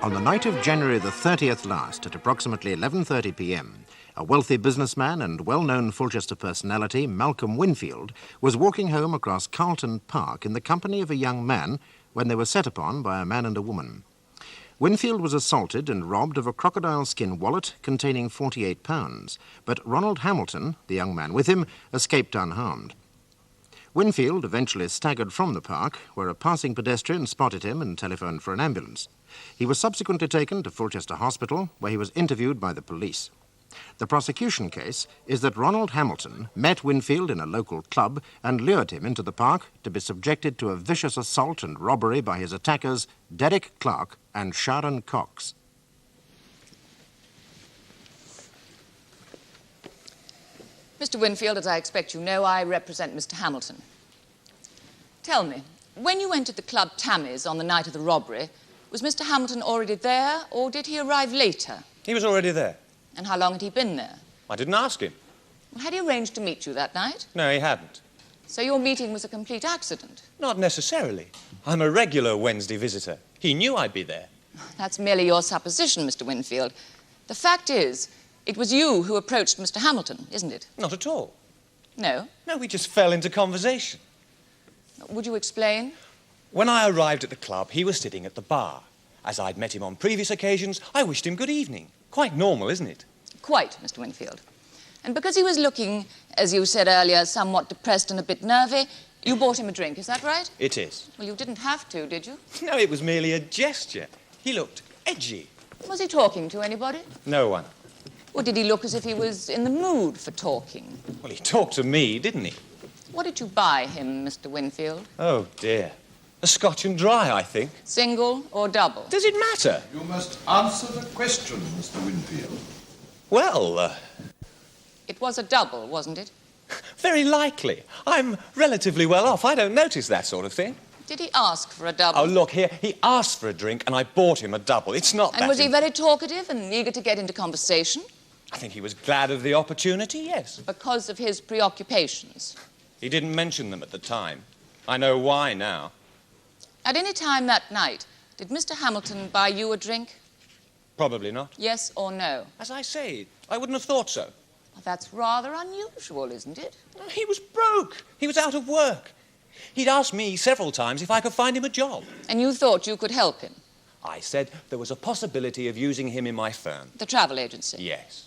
On the night of January the 30th last, at approximately 11:30 p.m, a wealthy businessman and well-known Fulchester personality, Malcolm Winfield, was walking home across Carlton Park in the company of a young man when they were set upon by a man and a woman. Winfield was assaulted and robbed of a crocodile skin wallet containing £48, but Ronald Hamilton, the young man with him, escaped unharmed. Winfield eventually staggered from the park, where a passing pedestrian spotted him and telephoned for an ambulance. He was subsequently taken to Fulchester Hospital, where he was interviewed by the police. The prosecution case is that Ronald Hamilton met Winfield in a local club and lured him into the park to be subjected to a vicious assault and robbery by his attackers, Derek Clark and Sharon Cox. Mr. Winfield, as I expect you know, I represent Mr. Hamilton. Tell me, when you entered the club Tammy's on the night of the robbery, was Mr. Hamilton already there, or did he arrive later? He was already there. And how long had he been there? I didn't ask him. Well, had he arranged to meet you that night? No, he hadn't. So your meeting was a complete accident? Not necessarily. I'm a regular Wednesday visitor. He knew I'd be there. That's merely your supposition, Mr. Winfield. The fact is, it was you who approached Mr. Hamilton, isn't it? Not at all. No? No, we just fell into conversation. Would you explain? When I arrived at the club, he was sitting at the bar. As I'd met him on previous occasions, I wished him good evening. Quite normal, isn't it? Quite, Mr. Winfield. And because he was looking, as you said earlier, somewhat depressed and a bit nervy, you bought him a drink, is that right? It is. Well, you didn't have to, did you? No, it was merely a gesture. He looked edgy. Was he talking to anybody? No one. Or did he look as if he was in the mood for talking? Well, he talked to me, didn't he? What did you buy him, Mr. Winfield? Oh, dear. A Scotch and dry, I think. Single or double? Does it matter? You must answer the question, Mr. Winfield. Well, It was a double, wasn't it? very likely. I'm relatively well off. I don't notice that sort of thing. Did he ask for a double? Oh, look here. He asked for a drink and I bought him a double. It's not that... And was he very talkative and eager to get into conversation? I think he was glad of the opportunity, yes. Because of his preoccupations? He didn't mention them at the time. I know why now. At any time that night, did Mr. Hamilton buy you a drink? Probably not. Yes or no? As I say, I wouldn't have thought so. Well, that's rather unusual, isn't it? He was broke. He was out of work. He'd asked me several times if I could find him a job. And you thought you could help him? I said there was a possibility of using him in my firm. The travel agency? Yes.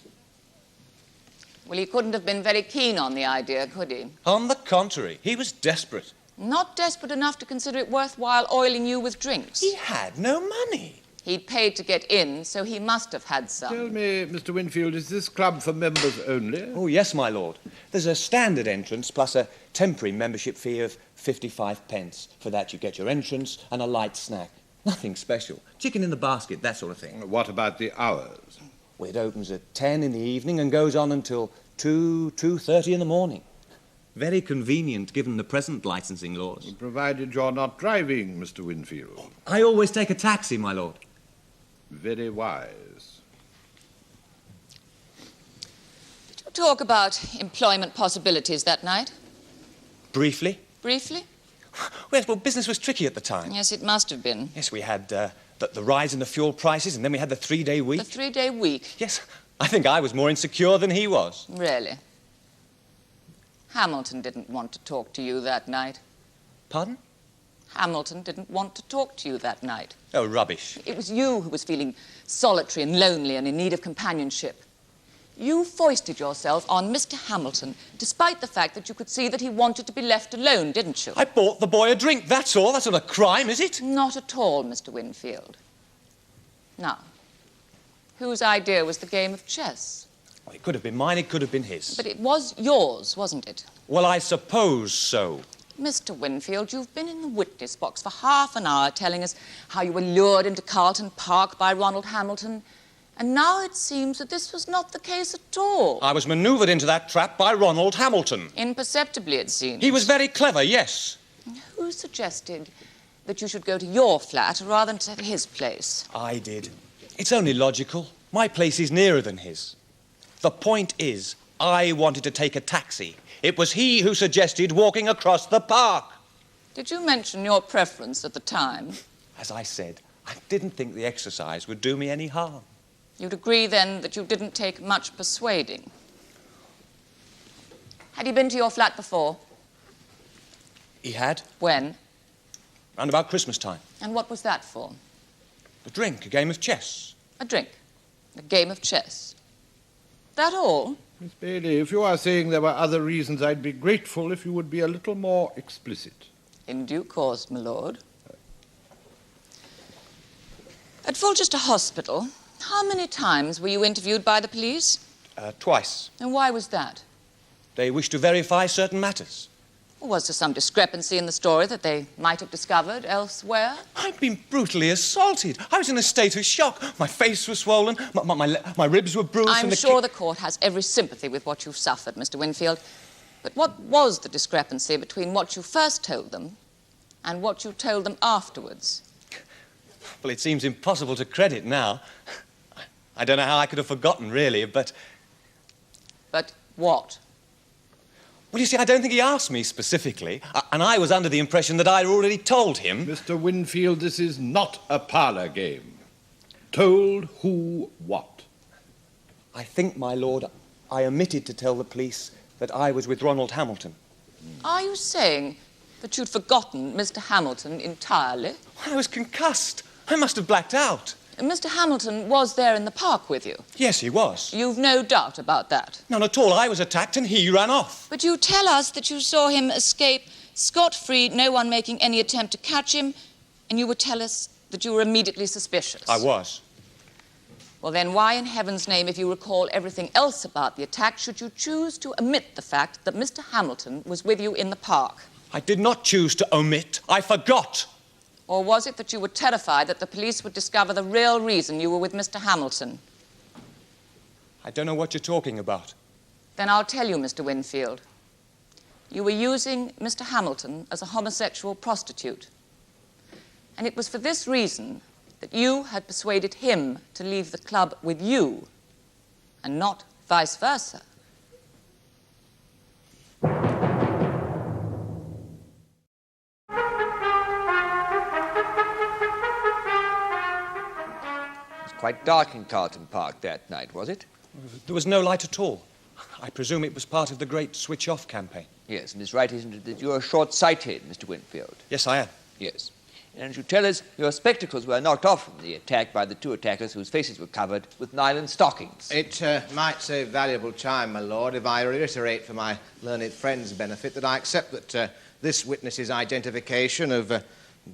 Well, he couldn't have been very keen on the idea, could he? On the contrary, he was desperate. Not desperate enough to consider it worthwhile oiling you with drinks. He had no money. He'd paid to get in, so he must have had some. Tell me, Mr. Winfield, is this club for members only? Oh, yes, my lord. There's a standard entrance plus a temporary membership fee of 55 pence. For that, you get your entrance and a light snack. Nothing special. Chicken in the basket, that sort of thing. What about the hours? Well, it opens at 10 in the evening and goes on until 2:30 in the morning. Very convenient, given the present licensing laws. Provided you're not driving, Mr. Winfield. I always take a taxi, my lord. Very wise. Did you talk about employment possibilities that night? Briefly? Briefly? Well, business was tricky at the time. Yes, it must have been. Yes, we had the rise in the fuel prices, and then we had the 3-day week. The 3-day week? Yes, I think I was more insecure than he was. Really? Hamilton didn't want to talk to you that night. Pardon? Hamilton didn't want to talk to you that night. Oh, rubbish. It was you who was feeling solitary and lonely and in need of companionship. You foisted yourself on Mr. Hamilton, despite the fact that you could see that he wanted to be left alone, didn't you? I bought the boy a drink, that's all. That's not a crime, is it? Not at all, Mr. Winfield. Now, whose idea was the game of chess? Well, it could have been mine, it could have been his. But it was yours, wasn't it? Well, I suppose so. Mr. Winfield, you've been in the witness box for half an hour telling us how you were lured into Carlton Park by Ronald Hamilton, and now it seems that this was not the case at all. I was manoeuvred into that trap by Ronald Hamilton. Imperceptibly, it seems. He was very clever, yes. Who suggested that you should go to your flat rather than to his place? I did. It's only logical. My place is nearer than his. The point is, I wanted to take a taxi. It was he who suggested walking across the park. Did you mention your preference at the time? As I said, I didn't think the exercise would do me any harm. You'd agree, then, that you didn't take much persuading. Had he been to your flat before? He had. When? Round about Christmas time. And what was that for? A drink, a game of chess. A drink. A game of chess. That all? Miss Bailey, if you are saying there were other reasons, I'd be grateful if you would be a little more explicit. In due course, my lord. At Fulchester Hospital, how many times were you interviewed by the police? Twice. And why was that? They wished to verify certain matters. Was there some discrepancy in the story that they might have discovered elsewhere? I'd been brutally assaulted. I was in a state of shock. My face was swollen, my ribs were bruised. I'm sure the court has every sympathy with what you've suffered, Mr. Winfield. But what was the discrepancy between what you first told them and what you told them afterwards? Well, it seems impossible to credit now. I don't know how I could have forgotten, really, but... But what? Well, you see, I don't think he asked me specifically, and I was under the impression that I'd already told him. Mr. Winfield, this is not a parlour game. Told who what? I think, my lord, I omitted to tell the police that I was with Ronald Hamilton. Are you saying that you'd forgotten Mr. Hamilton entirely? I was concussed. I must have blacked out. Mr. Hamilton was there in the park with you. Yes, he was. You've no doubt about that. None at all. I was attacked and he ran off. But you tell us that you saw him escape scot-free, no one making any attempt to catch him, and you would tell us that you were immediately suspicious. I was. Well, then why in heaven's name, if you recall everything else about the attack, should you choose to omit the fact that Mr. Hamilton was with you in the park? I did not choose to omit. I forgot. Or was it that you were terrified that the police would discover the real reason you were with Mr. Hamilton? I don't know what you're talking about. Then I'll tell you, Mr. Winfield. You were using Mr. Hamilton as a homosexual prostitute. And it was for this reason that you had persuaded him to leave the club with you, and not vice versa. Quite dark in Carlton Park that night, was it? There was no light at all. I presume it was part of the great switch-off campaign. Yes, and it's right, isn't it, that you're short-sighted, Mr. Winfield? Yes, I am. Yes. And as you tell us, your spectacles were knocked off from the attack by the two attackers whose faces were covered with nylon stockings. It might save valuable time, my lord, if I reiterate for my learned friend's benefit that I accept that this witness's identification of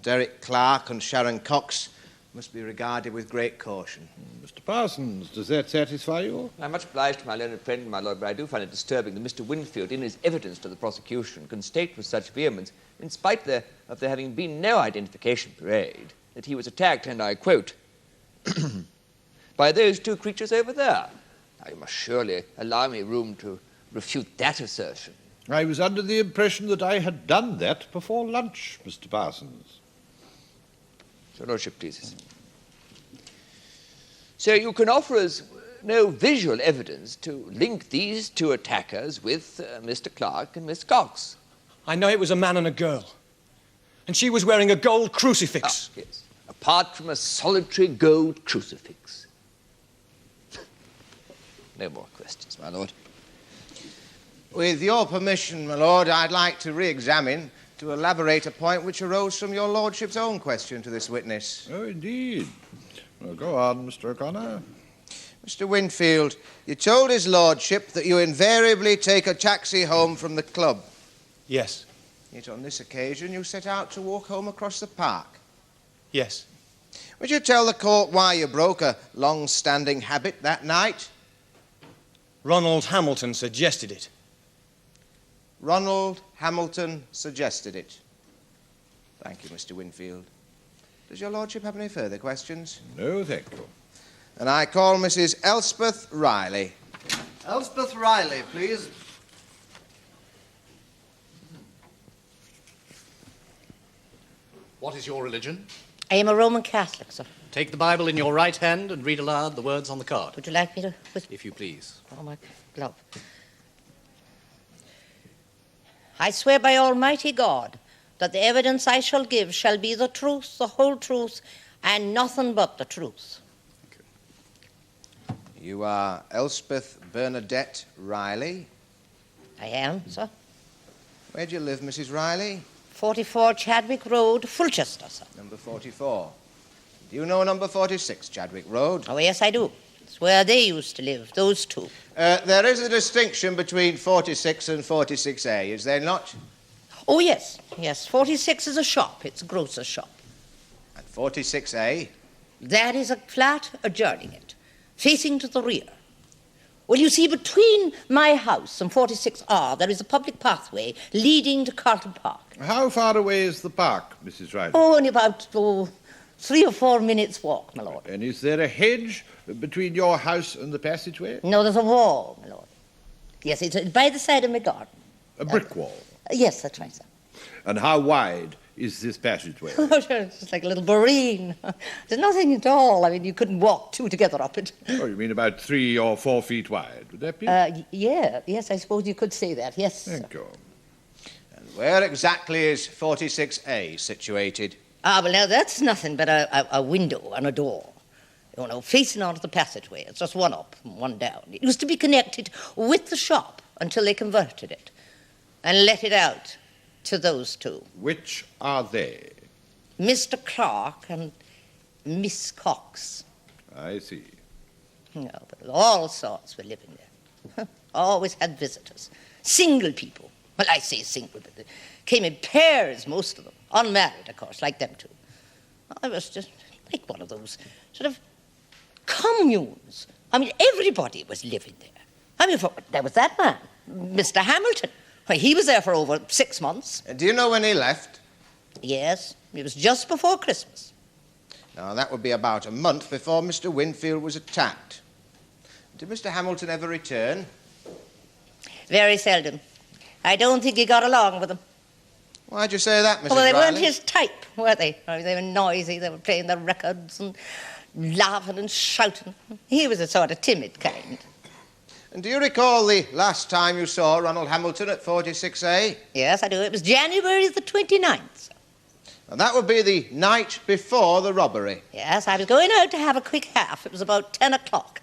Derek Clark and Sharon Cox must be regarded with great caution. Mr. Parsons, does that satisfy you? I'm much obliged to my learned friend, my lord, but I do find it disturbing that Mr. Winfield, in his evidence to the prosecution, can state with such vehemence, in spite of there having been no identification parade, that he was attacked, and I quote, by those two creatures over there. Now, you must surely allow me room to refute that assertion. I was under the impression that I had done that before lunch, Mr. Parsons. Your Lordship pleases. So you can offer us no visual evidence to link these two attackers with Mr. Clark and Miss Cox? I know it was a man and a girl. And she was wearing a gold crucifix. Ah, yes. Apart from a solitary gold crucifix. No more questions, my lord. With your permission, my lord, I'd like to re-examine, to elaborate a point which arose from your lordship's own question to this witness. Oh, indeed. Well, go on, Mr. O'Connor. Mr. Winfield, you told his lordship that you invariably take a taxi home from the club. Yes. Yet on this occasion you set out to walk home across the park. Yes. Would you tell the court why you broke a long-standing habit that night? Ronald Hamilton suggested it. Ronald Hamilton suggested it. Thank you, Mr. Winfield. Does your lordship have any further questions? No, thank you. And I call Mrs. Elspeth Riley. Elspeth Riley, please. What is your religion? I am a Roman Catholic, sir. Take the Bible in your right hand and read aloud the words on the card. Would you like me to... If you please. Oh, my glove. I swear by Almighty God that the evidence I shall give shall be the truth, the whole truth, and nothing but the truth. You are Elspeth Bernadette Riley. I am, sir. Where do you live, Mrs. Riley? 44 Chadwick Road, Fulchester, sir. Number 44. Do you know number 46, Chadwick Road? Oh, yes, I do. It's where they used to live, those two. There is a distinction between 46 and 46A, is there not? Oh, yes, yes. 46 is a shop. It's a grocer's shop. And 46A? That is a flat adjoining it, facing to the rear. Well, you see, between my house and 46R, there is a public pathway leading to Carlton Park. How far away is the park, Mrs. Riley? Oh, only about 3 or 4 minutes' walk, my lord. And is there a hedge between your house and the passageway? No, there's a wall, my lord. Yes, it's by the side of my garden. A brick wall? Yes, that's right, sir. And how wide is this passageway? Oh, sure, it's just like a little bareen. There's nothing at all. I mean, you couldn't walk two together up it. Oh, you mean about 3 or 4 feet wide, would that be? Yes, I suppose you could say that, yes. Thank you. And where exactly is 46A situated? Ah, well, now, that's nothing but a window and a door. You know, facing onto the passageway. It's just one up and one down. It used to be connected with the shop until they converted it and let it out to those two. Which are they? Mr. Clark and Miss Cox. I see. No, but all sorts were living there. Always had visitors. Single people. Well, I say single, but they came in pairs, most of them. Unmarried, of course, like them two. I was just like one of those sort of communes. I mean, everybody was living there. I mean, there was that man, Mr. Hamilton. Well, he was there for over 6 months. Do you know when he left? Yes, it was just before Christmas. Now, that would be about a month before Mr. Winfield was attacked. Did Mr. Hamilton ever return? Very seldom. I don't think he got along with them. Why'd you say that, Mrs. Well, they Riley? weren't his type, were they? I mean, they were noisy, they were playing their records and laughing and shouting. He was a sort of timid kind. And do you recall the last time you saw Ronald Hamilton at 46A? Yes, I do. It was January the 29th. And that would be the night before the robbery. Yes, I was going out to have a quick half. It was about 10 o'clock.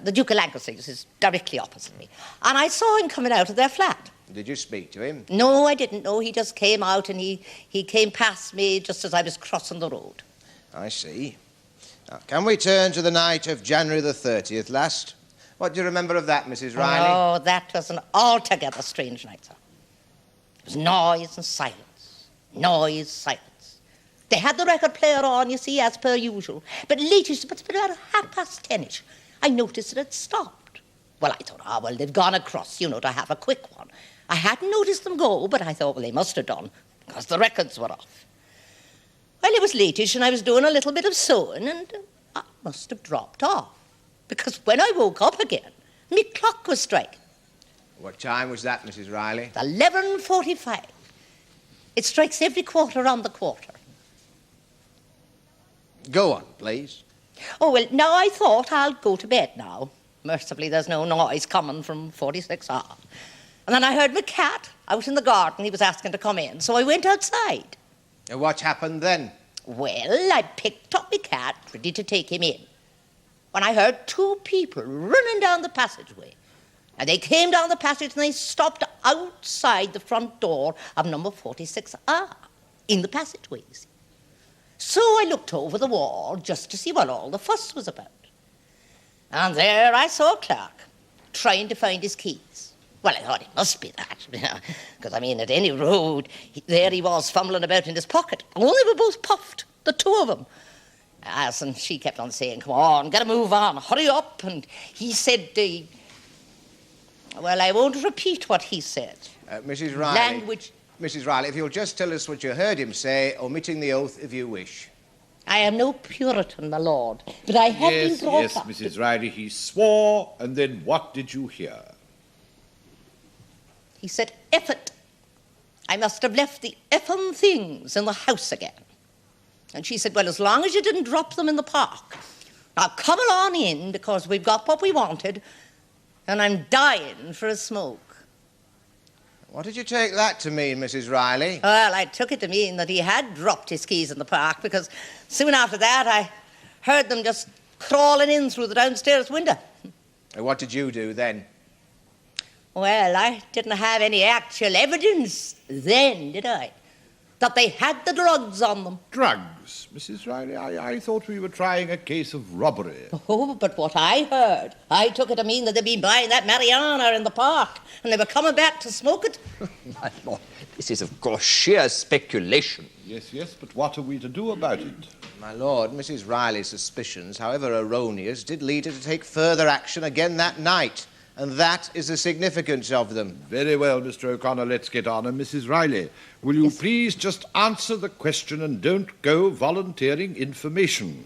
The Duke of Lancashire is directly opposite me. And I saw him coming out of their flat. Did you speak to him? No, I didn't. No, he just came out and he came past me just as I was crossing the road. I see. Now, can we turn to the night of January the 30th last? What do you remember of that, Mrs. Riley? Oh, that was an altogether strange night, sir. It was noise and silence. Noise, silence. They had the record player on, you see, as per usual. But latest, but about 10:30, I noticed it had stopped. Well, I thought, well, they've gone across, to have a quick one. I hadn't noticed them go, but I thought, well, they must have done, because the records were off. Well, it was latish, and I was doing a little bit of sewing, and I must have dropped off. Because when I woke up again, my clock was striking. What time was that, Mrs. Riley? 11:45. It strikes every quarter on the quarter. Go on, please. Oh, well, now I thought I'll go to bed now. Mercifully, there's no noise coming from 46R. And then I heard my cat out in the garden. He was asking to come in, so I went outside. And what happened then? Well, I picked up my cat, ready to take him in, when I heard two people running down the passageway. And they came down the passage and they stopped outside the front door of number 46R, in the passageway, you see. So I looked over the wall just to see what all the fuss was about. And there I saw Clark, trying to find his keys. Well, I thought it must be that, because, at any road, there he was fumbling about in his pocket. Only they were both puffed, the two of them. And she kept on saying, come on, get a move on, hurry up. And he said, well, I won't repeat what he said. Mrs. Riley. Language. Mrs. Riley, if you'll just tell us what you heard him say, omitting the oath if you wish. I am no Puritan, my lord, but I have been brought up. Yes, Mrs. Riley, he swore, and then what did you hear? He said, effort. I must have left the effing things in the house again. And she said, well, as long as you didn't drop them in the park. Now, come along in, because we've got what we wanted, and I'm dying for a smoke. What did you take that to mean, Mrs. Riley? Well, I took it to mean that he had dropped his keys in the park, because soon after that I heard them just crawling in through the downstairs window. And what did you do then? Well, I didn't have any actual evidence then, did I? That they had the drugs on them. Drugs, Mrs. Riley? I thought we were trying a case of robbery. Oh, but what I heard, I took it to mean that they'd been buying that marijuana in the park and they were coming back to smoke it. My lord, this is, of course, sheer speculation. Yes, but what are we to do about it? My lord, Mrs. Riley's suspicions, however erroneous, did lead her to take further action again that night. And that is the significance of them. Very well, Mr. O'Connor, let's get on. And Mrs. Riley, will you please just answer the question and don't go volunteering information?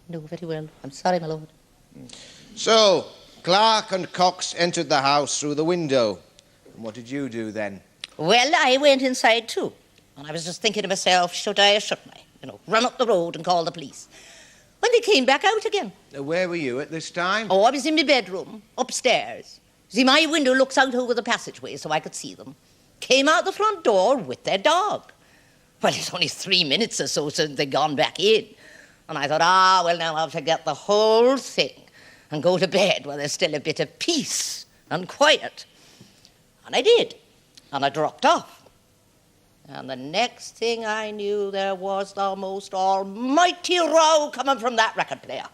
No, very well. I'm sorry, my lord. So, Clark and Cox entered the house through the window. And what did you do then? Well, I went inside too. And I was just thinking to myself, should I or shouldn't I? Run up the road and call the police. When they came back out again. Where were you at this time? Oh, I was in my bedroom, upstairs. See, my window looks out over the passageway so I could see them. Came out the front door with their dog. Well, it's only 3 minutes or so since they'd gone back in. And I thought, well, now I'll have to get the whole thing and go to bed where there's still a bit of peace and quiet. And I did. And I dropped off. And the next thing I knew, there was the most almighty row coming from that record player.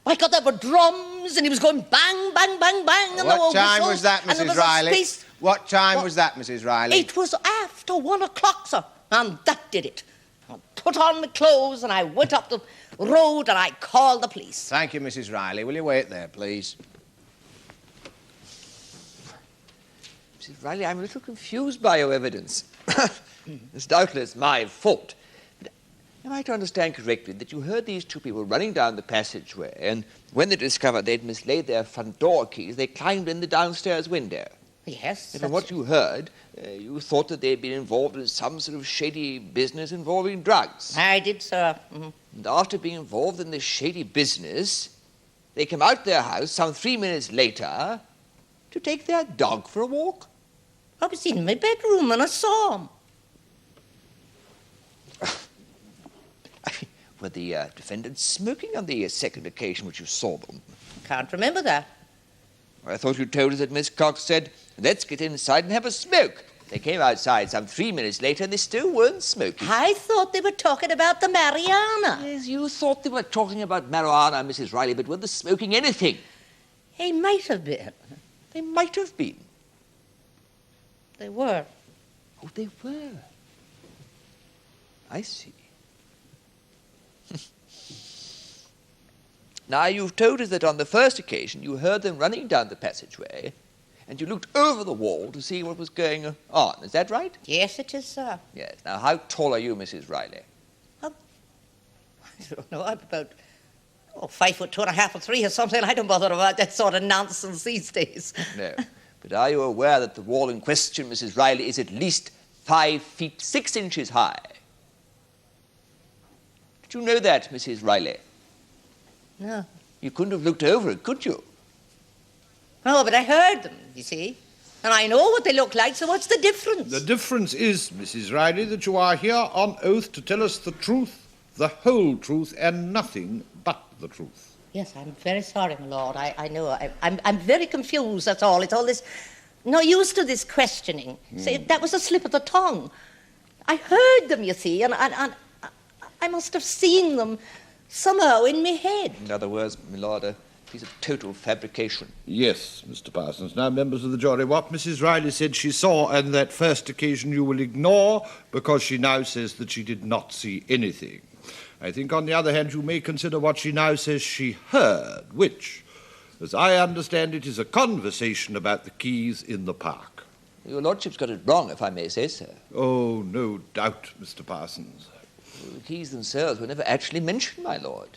My God, there were drums, and he was going bang, bang, bang, bang. And What time was that, Mrs. Riley? What time was that, Mrs. Riley? It was after 1 o'clock, sir, and that did it. I put on my clothes, and I went up the road, and I called the police. Thank you, Mrs. Riley. Will you wait there, please? Mrs. Riley, I'm a little confused by your evidence. It's doubtless my fault. But am I to understand correctly that you heard these two people running down the passageway, and when they discovered they'd mislaid their front door keys, they climbed in the downstairs window? Yes. And from what you heard, you thought that they'd been involved in some sort of shady business involving drugs. I did, sir. Mm-hmm. And after being involved in this shady business, they came out their house some 3 minutes later to take their dog for a walk. I was in my bedroom and I saw him. Were the defendants smoking on the second occasion which you saw them? Can't remember that. I thought you told us that Miss Cox said, let's get inside and have a smoke. They came outside some 3 minutes later and they still weren't smoking. I thought they were talking about the marijuana. Yes, you thought they were talking about marijuana, Mrs. Riley, but were they smoking anything? They might have been. They might have been. They were. Oh, they were. I see. Now, you've told us that on the first occasion you heard them running down the passageway and you looked over the wall to see what was going on. Is that right? Yes, it is, sir. Yes. Now, how tall are you, Mrs. Riley? I don't know. I'm about 5 foot 2.5 or 3 or something. I don't bother about that sort of nonsense these days. No. But are you aware that the wall in question, Mrs. Riley, is at least 5 feet 6 inches high? Did you know that, Mrs. Riley? No. You couldn't have looked over it, could you? No, but I heard them, you see. And I know what they look like, so what's the difference? The difference is, Mrs. Riley, that you are here on oath to tell us the truth, the whole truth, and nothing but the truth. Yes, I'm very sorry, my lord. I know. I'm very confused, that's all. It's all this... Not used to this questioning. See, that was a slip of the tongue. I heard them, you see, and I must have seen them somehow in my head. In other words, my lord, a piece of total fabrication. Yes, Mr. Parsons. Now, members of the jury, what Mrs. Riley said she saw on that first occasion you will ignore because she now says that she did not see anything. I think, on the other hand, you may consider what she now says she heard, which, as I understand it, is a conversation about the keys in the park. Your lordship's got it wrong, if I may say so. Oh, no doubt, Mr. Parsons. The keys themselves were never actually mentioned, my lord.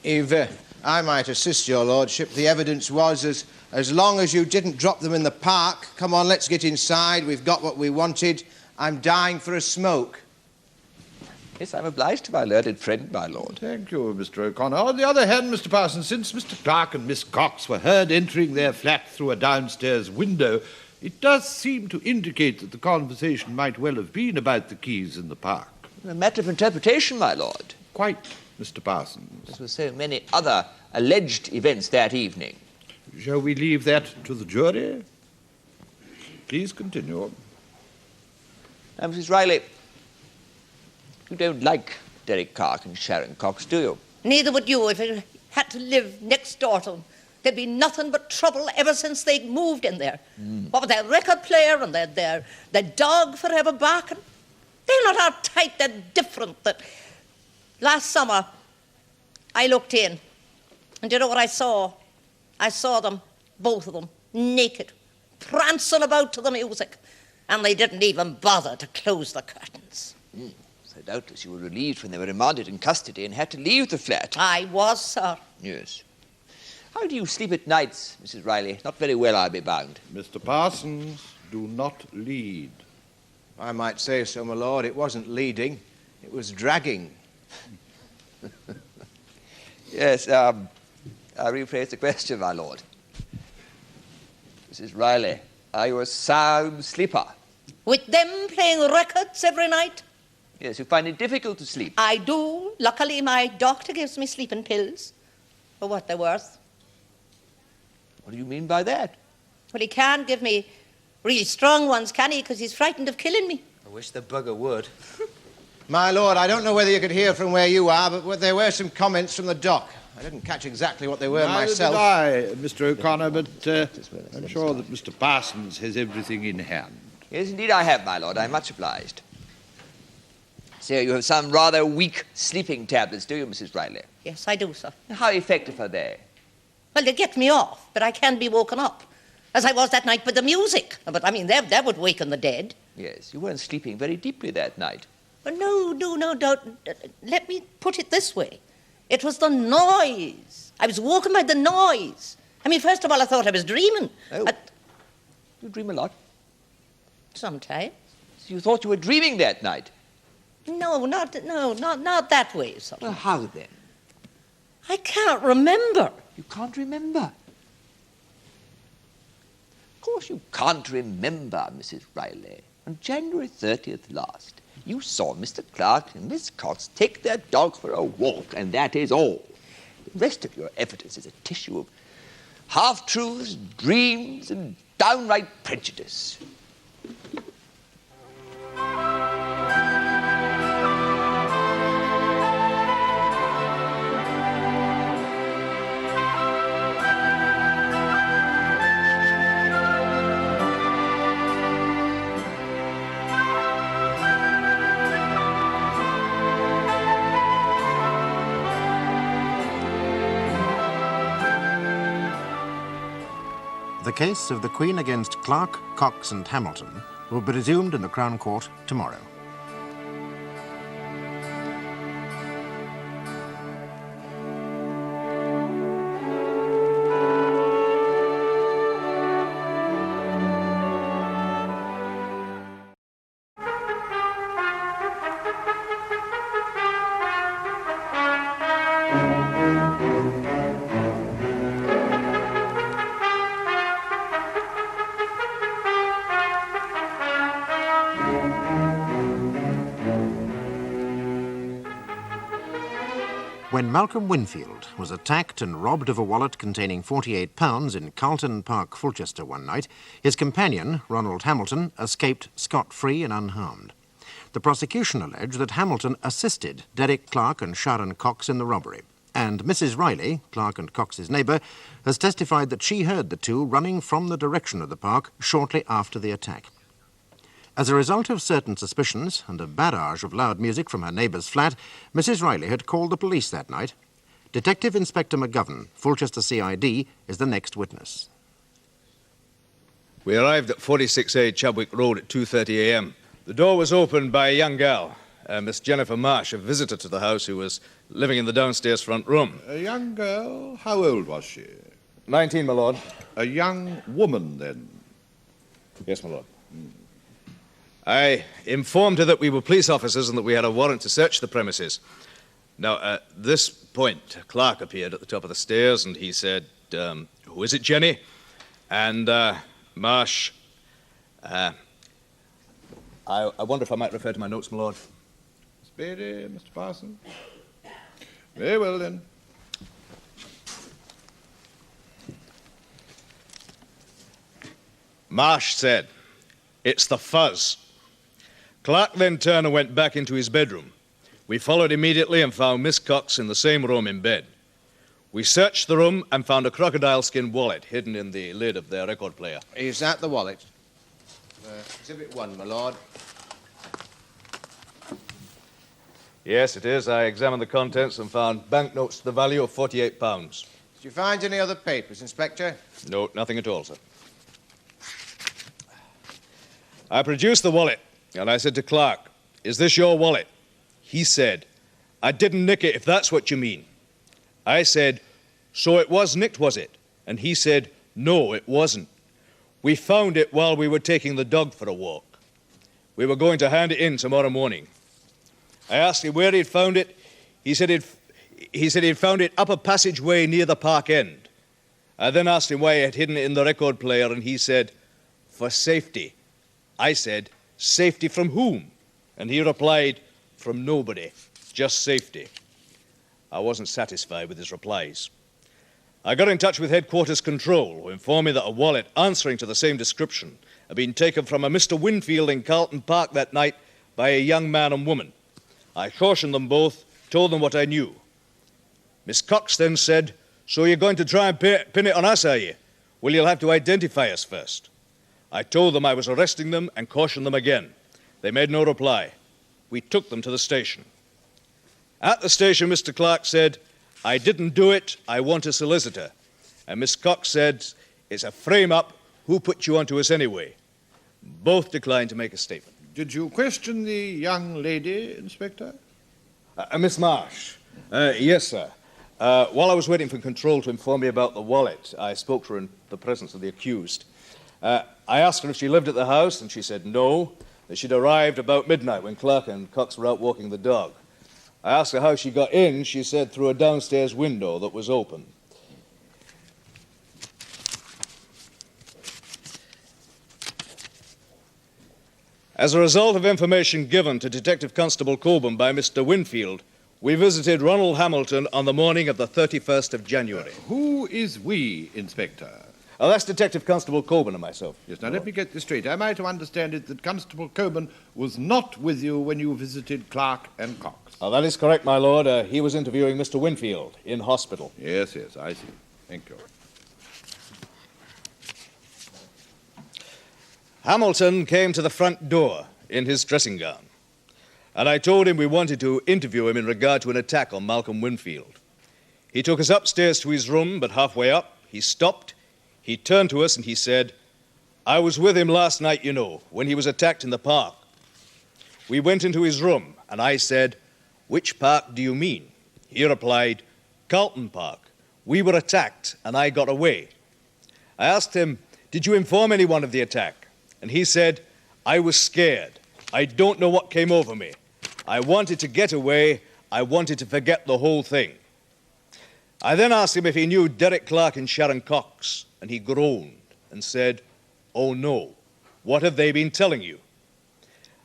If I might assist your lordship, the evidence was as long as you didn't drop them in the park. Come on, let's get inside. We've got what we wanted. I'm dying for a smoke. Yes, I'm obliged to my learned friend, my lord. Thank you, Mr. O'Connor. On the other hand, Mr. Parsons, since Mr. Clark and Miss Cox were heard entering their flat through a downstairs window, It does seem to indicate that the conversation might well have been about the keys in the park. A matter of interpretation, my lord. Quite, Mr. Parsons. As with so many other alleged events that evening. Shall we leave that to the jury? Please continue. Now, Mrs. Riley, you don't like Derek Clark and Sharon Cox, do you? Neither would you if you had to live next door to them. There'd be nothing but trouble ever since they moved in there. What with their record player and their dog forever barking. They're not our type, they're different. Last summer, I looked in, and you know what I saw? I saw them, both of them, naked, prancing about to the music, and they didn't even bother to close the curtains. So doubtless you were relieved when they were remanded in custody and had to leave the flat. I was, sir. Yes. How do you sleep at nights, Mrs. Riley? Not very well, I'll be bound. Mr. Parsons, do not lead. I might say so, my lord. It wasn't leading, it was dragging. Yes, I rephrase the question, my lord. Mrs. Riley, are you a sound sleeper? With them playing records every night? Yes, you find it difficult to sleep. I do. Luckily, my doctor gives me sleeping pills, for what they're worth. What do you mean by that? Well, he can't give me really strong ones, can he? Because he's frightened of killing me. I wish the bugger would. My lord, I don't know whether you could hear from where you are, but there were some comments from the dock. I didn't catch exactly what they were myself. Neither did I, Mr. O'Connor, but I'm sure that Mr. Parsons has everything in hand. Yes, indeed I have, my lord. I'm much obliged. So you have some rather weak sleeping tablets, do you, Mrs. Riley? Yes, I do, sir. How effective are they? Well, they get me off, but I can be woken up, as I was that night with the music. But, I mean, that would waken the dead. Yes, you weren't sleeping very deeply that night. But no, don't. Let me put it this way. It was the noise. I was woken by the noise. I mean, first of all, I thought I was dreaming. Oh. You dream a lot? Sometimes. So you thought you were dreaming that night? No, not that way, sir. Well, how then? I can't remember. You can't remember? Of course you can't remember, Mrs. Riley. On January 30th last, you saw Mr. Clark and Miss Cox take their dog for a walk, and that is all. The rest of your evidence is a tissue of half-truths, dreams, and downright prejudice. The case of the Queen against Clark, Cox and Hamilton will be resumed in the Crown Court tomorrow. When Malcolm Winfield was attacked and robbed of a wallet containing £48 in Carlton Park, Fulchester one night, his companion, Ronald Hamilton, escaped scot-free and unharmed. The prosecution alleged that Hamilton assisted Derek Clark and Sharon Cox in the robbery, and Mrs. Riley, Clark and Cox's neighbour, has testified that she heard the two running from the direction of the park shortly after the attack. As a result of certain suspicions and a barrage of loud music from her neighbour's flat, Mrs. Riley had called the police that night. Detective Inspector McGovern, Fulchester CID, is the next witness. We arrived at 46A Chadwick Road at 2:30 a.m. The door was opened by a young girl, Miss Jennifer Marsh, a visitor to the house who was living in the downstairs front room. A young girl? How old was she? 19, my lord. A young woman, then? Yes, my lord. I informed her that we were police officers and that we had a warrant to search the premises. Now, at this point, Clark appeared at the top of the stairs and he said, "Who is it, Jenny?" And Marsh I wonder if I might refer to my notes, my lord. Miss Beatty, Mr. Parsons? Very well, then. Marsh said, "It's the fuzz." Clark then turned and went back into his bedroom. We followed immediately and found Miss Cox in the same room in bed. We searched the room and found a crocodile skin wallet hidden in the lid of their record player. Is that the wallet? Exhibit 1, my lord. Yes, it is. I examined the contents and found banknotes to the value of £48. Did you find any other papers, Inspector? No, nothing at all, sir. I produced the wallet, and I said to Clark, "Is this your wallet?" He said, "I didn't nick it, if that's what you mean." I said, "So it was nicked, was it?" And he said, "No, it wasn't. We found it while we were taking the dog for a walk. We were going to hand it in tomorrow morning." I asked him where he'd found it. He said he'd found it up a passageway near the park end. I then asked him why he had hidden it in the record player, and he said, "For safety." I said, "Safety from whom?" And he replied, "From nobody, just safety." I wasn't satisfied with his replies. I got in touch with Headquarters Control, who informed me that a wallet answering to the same description had been taken from a Mr. Winfield in Carlton Park that night by a young man and woman. I cautioned them both, told them what I knew. Miss Cox then said, "So you're going to try and pin it on us, are you? Well, you'll have to identify us first." I told them I was arresting them and cautioned them again. They made no reply. We took them to the station. At the station, Mr. Clark said, "I didn't do it, I want a solicitor." And Miss Cox said, "It's a frame-up, who put you onto us anyway?" Both declined to make a statement. Did you question the young lady, Inspector? Miss Marsh? Yes, sir. While I was waiting for Control to inform me about the wallet, I spoke to her in the presence of the accused. I asked her if she lived at the house, and she said no, that she'd arrived about midnight when Clark and Cox were out walking the dog. I asked her how she got in. She said through a downstairs window that was open. As a result of information given to Detective Constable Coburn by Mr. Winfield, we visited Ronald Hamilton on the morning of the 31st of January. Who is we, Inspector? Oh, that's Detective Constable Coburn and myself. Yes, now let me get this straight. Am I to understand it that Constable Coburn was not with you when you visited Clark and Cox? Oh, that is correct, my lord. He was interviewing Mr. Winfield in hospital. Yes, I see. Thank you. Hamilton came to the front door in his dressing gown, and I told him we wanted to interview him in regard to an attack on Malcolm Winfield. He took us upstairs to his room, but halfway up, he stopped, he turned to us, and he said, "I was with him last night, you know, when he was attacked in the park." We went into his room, and I said, "Which park do you mean?" He replied, "Carlton Park. We were attacked, and I got away." I asked him, "Did you inform anyone of the attack?" And he said, "I was scared. I don't know what came over me. I wanted to get away. I wanted to forget the whole thing." I then asked him if he knew Derek Clark and Sharon Cox, and he groaned and said, "Oh no, what have they been telling you?"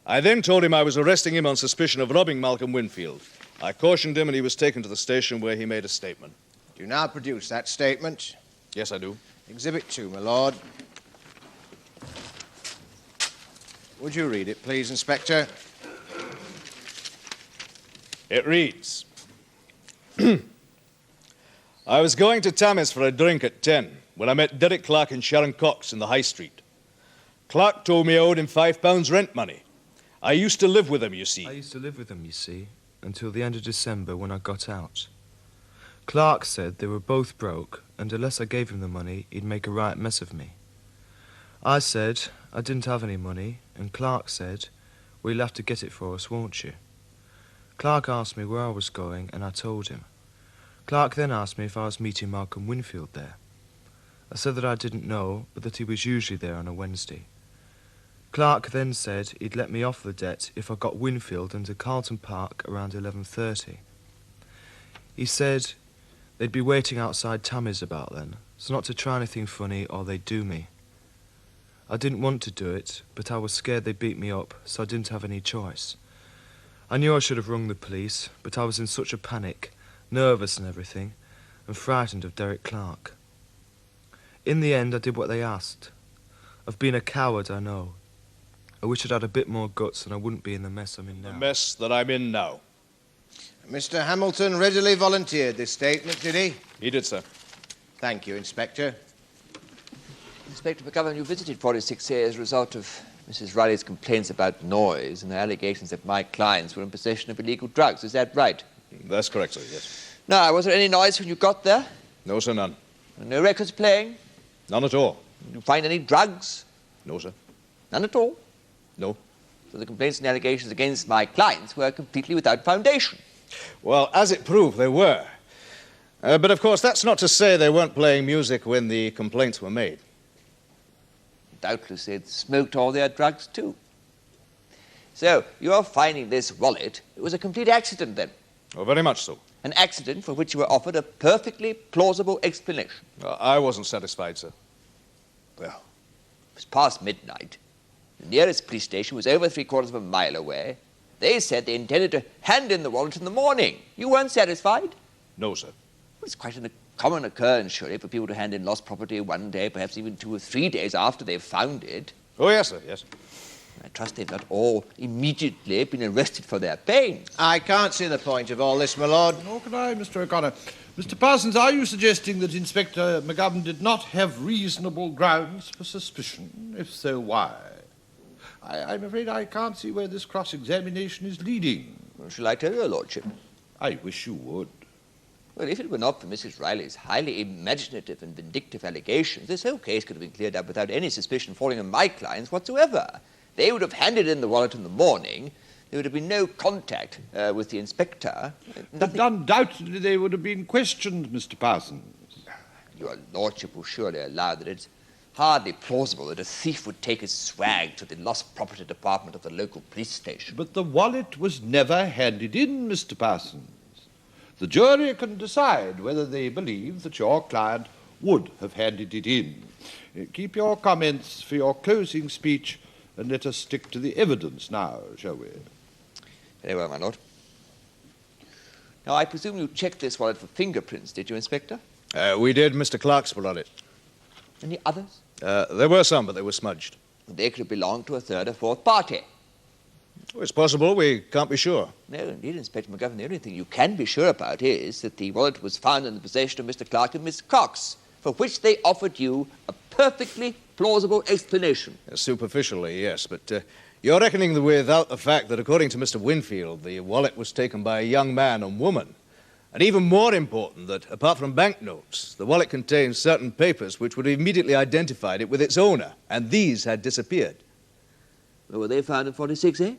I then told him I was arresting him on suspicion of robbing Malcolm Winfield. I cautioned him, and he was taken to the station where he made a statement. Do you now produce that statement? Yes, I do. Exhibit 2, my lord. Would you read it, please, Inspector? It reads, "I was going to Tammy's for a drink at 10 when I met Derek Clark and Sharon Cox in the High Street. Clark told me I owed him £5 rent money. I used to live with him, you see." I used to live with them, you see, until the end of December when I got out. Clark said they were both broke, and unless I gave him the money, he'd make a right mess of me. I said I didn't have any money, and Clark said, "Well, you'll have to get it for us, won't you?" Clark asked me where I was going, and I told him. Clark then asked me if I was meeting Malcolm Winfield there. I said that I didn't know, but that he was usually there on a Wednesday. Clark then said he'd let me off the debt if I got Winfield into Carlton Park around 11:30. He said they'd be waiting outside Tammy's about then, so not to try anything funny or they'd do me. I didn't want to do it, but I was scared they'd beat me up, so I didn't have any choice. I knew I should have rung the police, but I was in such a panic, nervous and everything, and frightened of Derek Clark. In the end, I did what they asked. I've been a coward, I know. I wish I'd had a bit more guts and I wouldn't be in the mess I'm in now. The mess that I'm in now. Mr. Hamilton readily volunteered this statement, did he? He did, sir. Thank you, Inspector. Inspector McGovern, you visited 46A as a result of Mrs. Riley's complaints about noise and the allegations that my clients were in possession of illegal drugs. Is that right? That's correct, sir, yes. Now, was there any noise when you got there? No, sir, none. No records playing? None at all. Did you find any drugs? No, sir. None at all? No. So the complaints and allegations against my clients were completely without foundation? Well, as it proved, they were. But, of course, that's not to say they weren't playing music when the complaints were made. Doubtless they'd smoked all their drugs, too. So, your finding this wallet, it was a complete accident, then? Oh, very much so. An accident for which you were offered a perfectly plausible explanation? I wasn't satisfied, sir. Well, it was past midnight. The nearest police station was over 3/4 of a mile away. They said they intended to hand in the wallet in the morning. You weren't satisfied? No, sir. Well, it's quite a common occurrence, surely, for people to hand in lost property one day, perhaps even 2 or 3 days after they've found it. Oh, yes, sir, yes. I trust they've not all immediately been arrested for their pains. I can't see the point of all this, my lord. Nor can I, Mr. O'Connor. Mr. Parsons, are you suggesting that Inspector McGovern did not have reasonable grounds for suspicion? If so, why? I'm afraid I can't see where this cross-examination is leading. Well, shall I tell your lordship? I wish you would. Well, if it were not for Mrs. Riley's highly imaginative and vindictive allegations, this whole case could have been cleared up without any suspicion falling on my clients whatsoever. They would have handed in the wallet in the morning. There would have been no contact with the inspector. But undoubtedly they would have been questioned, Mr. Parsons. Your lordship will surely allow that it's hardly plausible that a thief would take his swag to the lost property department of the local police station. But the wallet was never handed in, Mr. Parsons. The jury can decide whether they believe that your client would have handed it in. Keep your comments for your closing speech, and let us stick to the evidence now, shall we? Very well, my lord. Now, I presume you checked this wallet for fingerprints, did you, Inspector? We did. Mr. Clark's were on it. Any others? There were some, but they were smudged. They could have belonged to a third or fourth party. Well, it's possible. We can't be sure. No, indeed, Inspector McGovern, the only thing you can be sure about is that the wallet was found in the possession of Mr. Clark and Miss Cox, for which they offered you a perfectly plausible explanation. Superficially, yes, but you're reckoning without the fact that, according to Mr. Winfield, the wallet was taken by a young man and woman. And even more important, that, apart from banknotes, the wallet contained certain papers which would have immediately identified it with its owner, and these had disappeared. Well, were they found in 46A?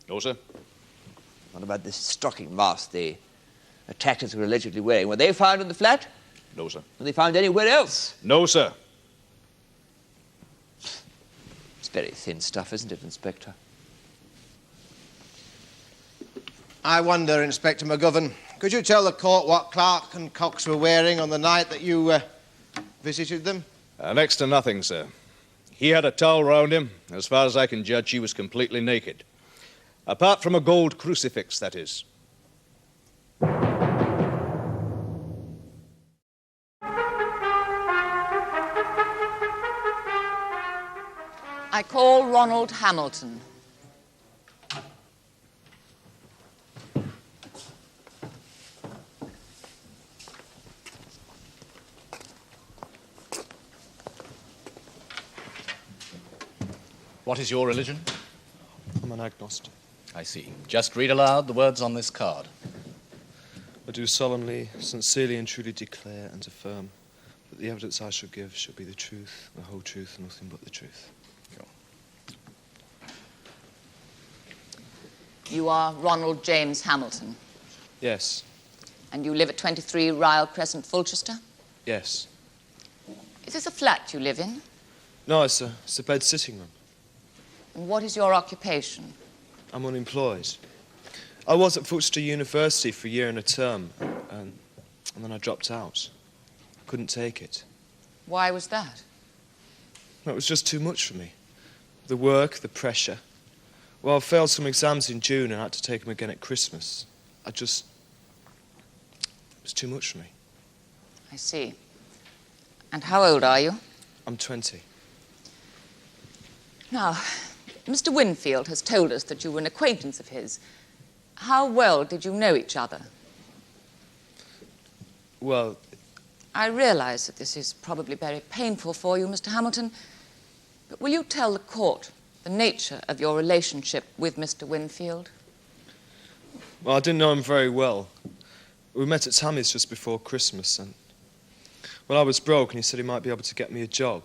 No, sir. What about this stocking mask the attackers were allegedly wearing? Were they found in the flat? No, sir. Were they found anywhere else? No, sir. It's very thin stuff, isn't it, Inspector? I wonder, Inspector McGovern, could you tell the court what Clark and Cox were wearing on the night that you visited them? Next to nothing, sir. He had a towel round him. As far as I can judge, he was completely naked. Apart from a gold crucifix, that is. I call Ronald Hamilton. What is your religion? I'm an agnostic. I see. Just read aloud the words on this card. I do solemnly, sincerely and truly declare and affirm that the evidence I shall give shall be the truth, the whole truth, and nothing but the truth. You are Ronald James Hamilton. Yes. And you live at 23 Ryle Crescent, Fulchester? Yes. Is this a flat you live in? No, it's a bed sitting room. And what is your occupation? I'm unemployed. I was at Fulchester University for a year and a term, and then I dropped out. I couldn't take it. Why was that? It was just too much for me. The work, the pressure. Well, I failed some exams in June and I had to take them again at Christmas. It was too much for me. I see. And how old are you? I'm 20. Now, Mr. Winfield has told us that you were an acquaintance of his. How well did you know each other? Well, I realize that this is probably very painful for you, Mr. Hamilton, but will you tell the court the nature of your relationship with Mr. Winfield? I didn't know him very well. We met at Tammy's just before Christmas, and I was broke, and he said he might be able to get me a job.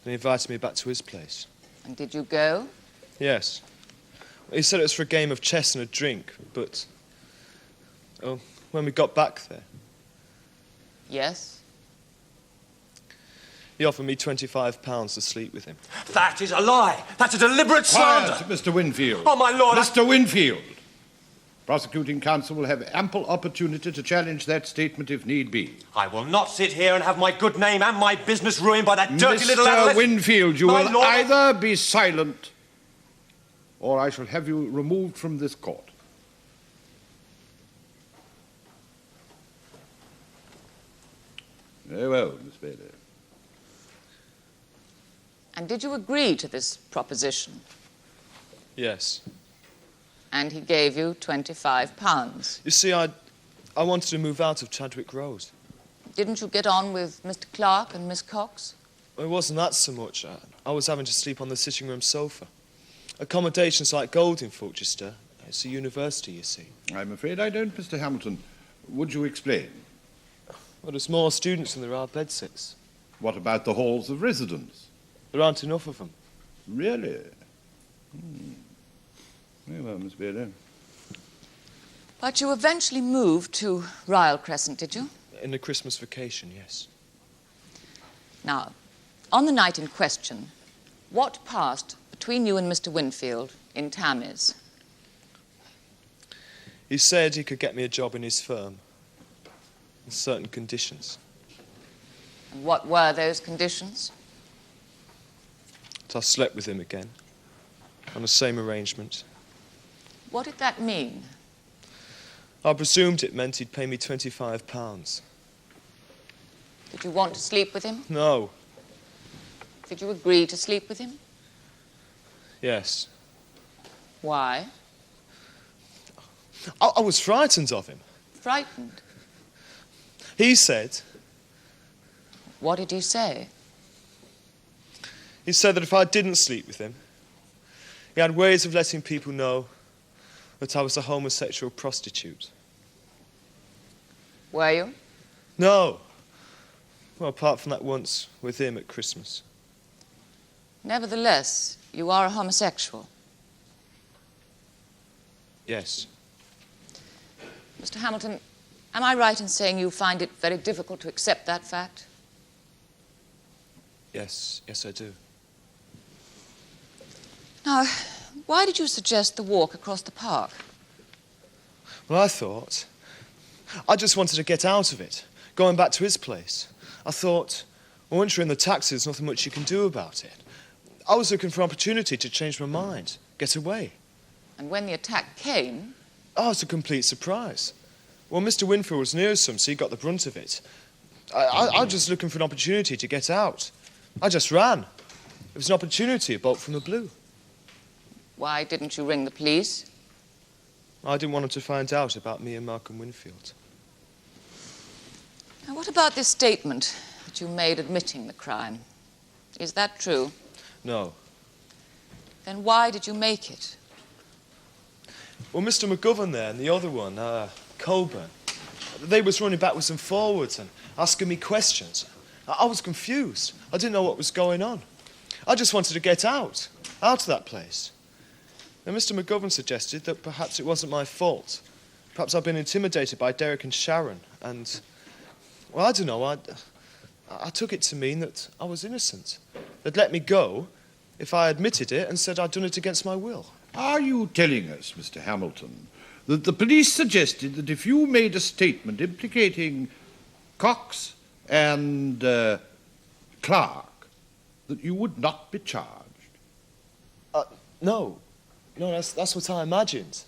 Then he invited me back to his place. And did you go? Yes. He said it was for a game of chess and a drink, but when we got back there, yes. He offered me £25 to sleep with him. That is a lie. That's a deliberate slander. Quiet, Mr. Winfield. Oh, my lord. Mr. Winfield. Prosecuting counsel will have ample opportunity to challenge that statement if need be. I will not sit here and have my good name and my business ruined by that dirty little Mr. analyst. Winfield, you My will lord. either be silent or I shall have you removed from this court. Very well, Miss Bailey. And did you agree to this proposition? Yes. And he gave you £25. You see, I wanted to move out of Chadwick Road. Didn't you get on with Mr. Clark and Miss Cox? It wasn't that so much. I was having to sleep on the sitting room sofa. Accommodations like gold in Fulchester. It's a university, you see. I'm afraid I don't, Mr. Hamilton. Would you explain? Well, there's more students than there are bedsits. What about the halls of residence? There aren't enough of them. Really? Very well, Miss Bailey. But you eventually moved to Ryle Crescent, did you? In the Christmas vacation, yes. Now, on the night in question, what passed between you and Mr. Winfield in Tammy's? He said he could get me a job in his firm on certain conditions. And what were those conditions? That I slept with him again on the same arrangement. What did that mean? I presumed it meant he'd pay me £25. Did you want to sleep with him? No. Did you agree to sleep with him? Yes. Why? I was frightened of him. Frightened? He said... What did he say? He said that if I didn't sleep with him, he had ways of letting people know that I was a homosexual prostitute. Were you? No. Well, apart from that once with him at Christmas. Nevertheless, you are a homosexual. Yes. Mr. Hamilton, am I right in saying you find it very difficult to accept that fact? Yes, I do. Now, why did you suggest the walk across the park? Well, I just wanted to get out of it, going back to his place. I thought, well, once you're in the taxi, there's nothing much you can do about it. I was looking for an opportunity to change my mind, get away. And when the attack came... Oh, it was a complete surprise. Well, Mr. Winfield was near some, so he got the brunt of it. I was just looking for an opportunity to get out. I just ran. It was an opportunity, a bolt from the blue. Why didn't you ring the police? I didn't want him to find out about me and Malcolm Winfield. Now, what about this statement that you made admitting the crime? Is that true? No. Then why did you make it? Well, Mr. McGovern there and the other one, Coburn, they was running backwards and forwards and asking me questions. I was confused. I didn't know what was going on. I just wanted to get out of that place. And Mr. McGovern suggested that perhaps it wasn't my fault. Perhaps I'd been intimidated by Derek and Sharon, and, well, I don't know, I took it to mean that I was innocent. They'd let me go if I admitted it and said I'd done it against my will. Are you telling us, Mr. Hamilton, that the police suggested that if you made a statement implicating Cox and Clark, that you would not be charged? No. No, that's what I imagined.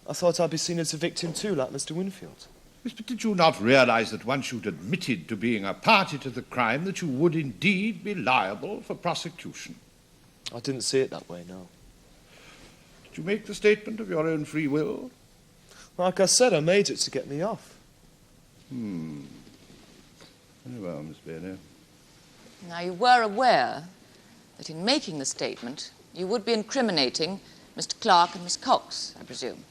I thought I'd be seen as a victim too, like Mr. Winfield. Yes, but did you not realize that once you'd admitted to being a party to the crime, that you would indeed be liable for prosecution? I didn't see it that way, no. Did you make the statement of your own free will? Like I said, I made it to get me off. Very well, Miss Bailey. Now, you were aware that in making the statement, you would be incriminating Mr. Clark and Miss Cox, I presume.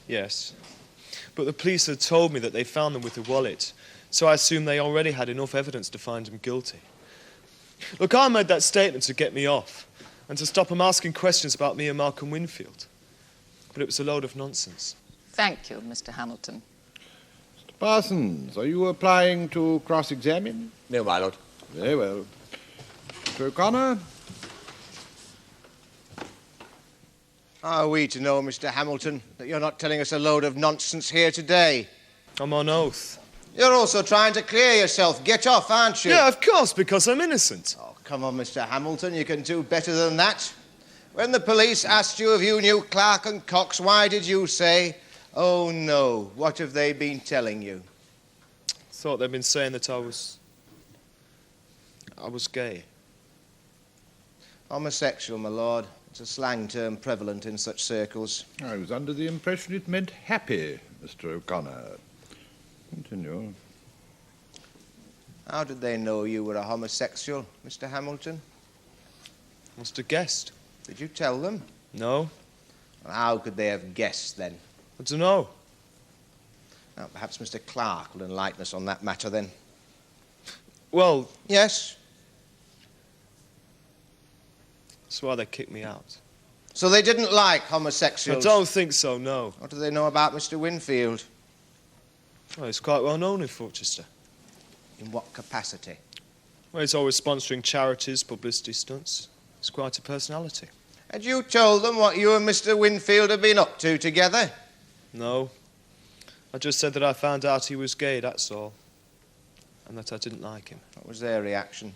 Yes. But the police had told me that they found them with the wallet, so I assumed they already had enough evidence to find him guilty. Look, I made that statement to get me off, and to stop him asking questions about me and Malcolm Winfield. But it was a load of nonsense. Thank you, Mr. Hamilton. Mr. Parsons, are you applying to cross-examine? No, my lord. Very well. Mr. O'Connor? Are we to know, Mr. Hamilton, that you're not telling us a load of nonsense here today? I'm on oath. You're also trying to clear yourself. Get off, aren't you? Yeah, of course, because I'm innocent. Oh, come on, Mr. Hamilton, you can do better than that. When the police asked you if you knew Clark and Cox, why did you say, "Oh, no"? What have they been telling you? Thought they'd been saying that I was gay. Homosexual, my lord. It's a slang term prevalent in such circles. I was under the impression it meant happy, Mr. O'Connor. Continue. How did they know you were a homosexual, Mr. Hamilton? Must have guessed. Did you tell them? No. And how could they have guessed, then? I don't know. Now, perhaps Mr. Clark will enlighten us on that matter, then. Well... Yes? That's why they kicked me out. So they didn't like I homosexuals? don't think so, no. What do they know about Mr. Winfield? Well, he's quite well known in Fulchester. In what capacity? Well, he's always sponsoring charities, publicity stunts. He's quite a personality. Had you told them what you and Mr. Winfield had been up to together? No. I just said that I found out he was gay, that's all. And that I didn't like him. What was their reaction?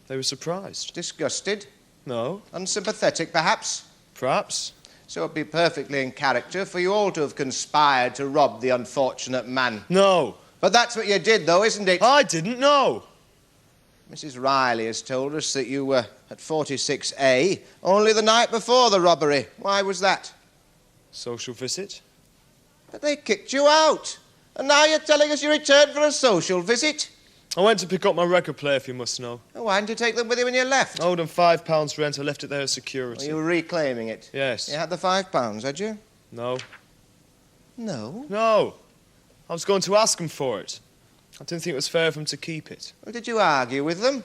They were surprised. Disgusted? No. Unsympathetic, perhaps? Perhaps. So it'd be perfectly in character for you all to have conspired to rob the unfortunate man. No. But that's what you did, though, isn't it? I didn't know. Mrs. Riley has told us that you were at 46A only the night before the robbery. Why was that? Social visit. But they kicked you out. And now you're telling us you returned for a social visit? I went to pick up my record player, if you must know. Oh, why didn't you take them with you when you left? I owed them £5 rent. I left it there as security. Well, you were reclaiming it? Yes. You had the £5, had you? No. No? No. I was going to ask them for it. I didn't think it was fair of them to keep it. Well, did you argue with them?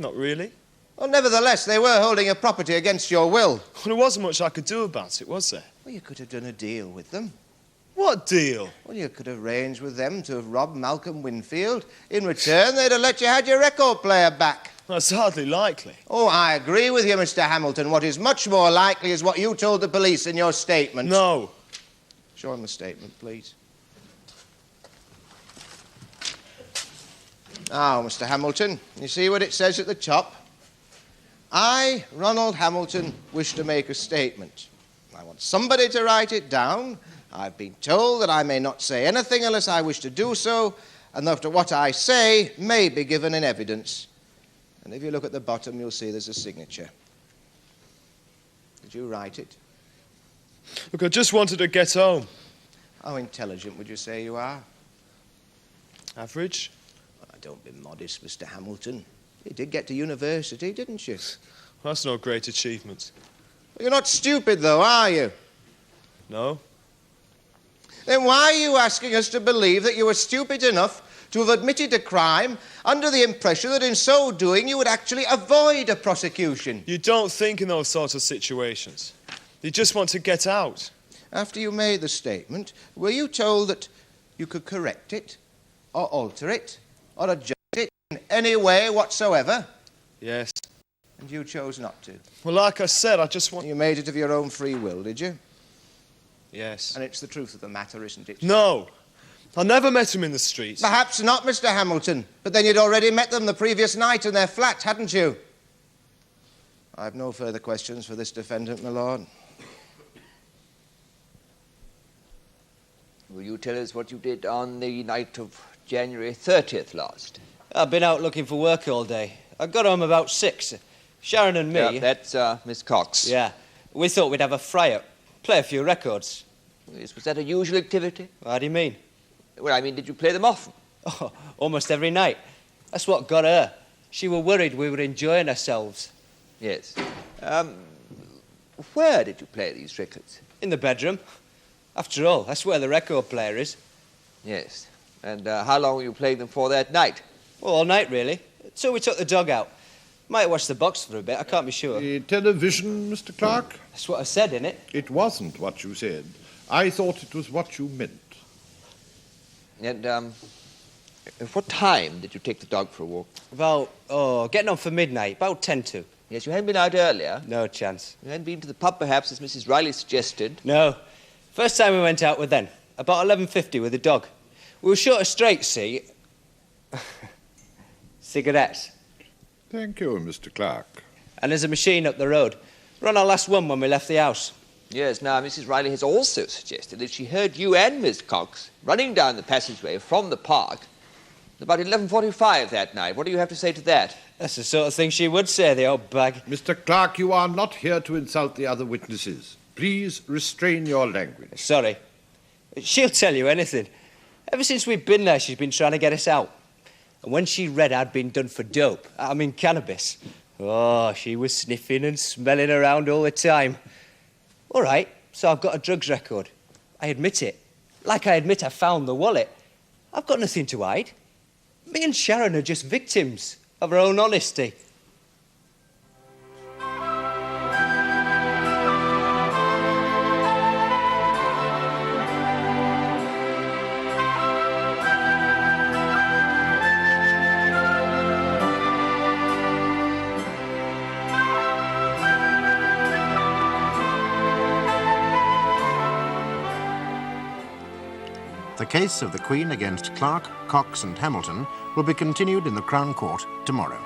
Not really. Well, nevertheless, they were holding your property against your will. Well, there wasn't much I could do about it, was there? Well, you could have done a deal with them. What deal? Well, you could have arranged with them to have robbed Malcolm Winfield. In return, they'd have let you have your record player back. That's hardly likely. Oh, I agree with you, Mr. Hamilton. What is much more likely is what you told the police in your statement. No. Show him the statement, please. Now, Mr. Hamilton, you see what it says at the top? I, Ronald Hamilton, wish to make a statement. I want somebody to write it down. I've been told that I may not say anything unless I wish to do so, and that what I say may be given in evidence. And if you look at the bottom, you'll see there's a signature. Did you write it? Look, I just wanted to get home. How intelligent would you say you are? Average? Well, don't be modest, Mr. Hamilton. You did get to university, didn't you? Well, that's no great achievement. Well, you're not stupid, though, are you? No. Then why are you asking us to believe that you were stupid enough to have admitted a crime under the impression that in so doing you would actually avoid a prosecution? You don't think in those sorts of situations. You just want to get out. After you made the statement, were you told that you could correct it, or alter it, or adjust it in any way whatsoever? Yes. And you chose not to? Well, like I said, I just want... You made it of your own free will, did you? Yes. And it's the truth of the matter, isn't it? No. I never met him in the streets. Perhaps not, Mr. Hamilton. But then you'd already met them the previous night in their flat, hadn't you? I have no further questions for this defendant, my lord. Will you tell us what you did on the night of January 30th last? I've been out looking for work all day. I got home about 6. Sharon and me... Yeah, that's Miss Cox. Yeah. We thought we'd have a fry-up, play a few records. Yes, was that a usual activity? How do you mean? Well, I mean, did you play them often? Oh, almost every night. That's what got her. She were worried we were enjoying ourselves. Yes. Where did you play these records? In the bedroom. After all, that's where the record player is. Yes. And how long were you playing them for that night? Well, all night, really. Till we took the dog out. Might watch the box for a bit, I can't be sure. The television, Mr. Clark? That's what I said, innit? It wasn't what you said. I thought it was what you meant. And, at what time did you take the dog for a walk? About, getting on for midnight, about 10 to. Yes, you hadn't been out earlier. No chance. You hadn't been to the pub, perhaps, as Mrs. Riley suggested. No. First time we went out with then, about 11:50 with the dog. We were short of straight, see. Cigarettes. Thank you, Mr. Clark. And there's a machine up the road. We're on our last one when we left the house. Yes, now, Mrs. Riley has also suggested that she heard you and Miss Cox running down the passageway from the park at about 11:45 that night. What do you have to say to that? That's the sort of thing she would say, the old bag. Mr. Clark, you are not here to insult the other witnesses. Please restrain your language. Sorry. She'll tell you anything. Ever since we've been there, she's been trying to get us out. And when she read I'd been done for dope, I mean cannabis, oh, she was sniffing and smelling around all the time. All right, so I've got a drugs record. I admit it. Like I admit I found the wallet. I've got nothing to hide. Me and Sharon are just victims of our own honesty. The case of the Queen against Clark, Cox and Hamilton will be continued in the Crown Court tomorrow.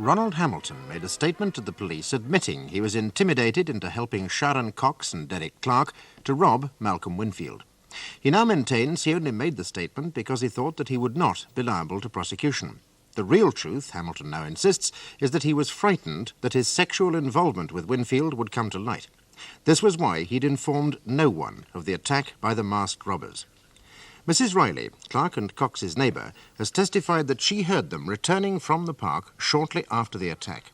Ronald Hamilton made a statement to the police admitting he was intimidated into helping Sharon Cox and Derek Clark to rob Malcolm Winfield. He now maintains he only made the statement because he thought that he would not be liable to prosecution. The real truth, Hamilton now insists, is that he was frightened that his sexual involvement with Winfield would come to light. This was why he'd informed no one of the attack by the masked robbers. Mrs. Riley, Clark and Cox's neighbour, has testified that she heard them returning from the park shortly after the attack.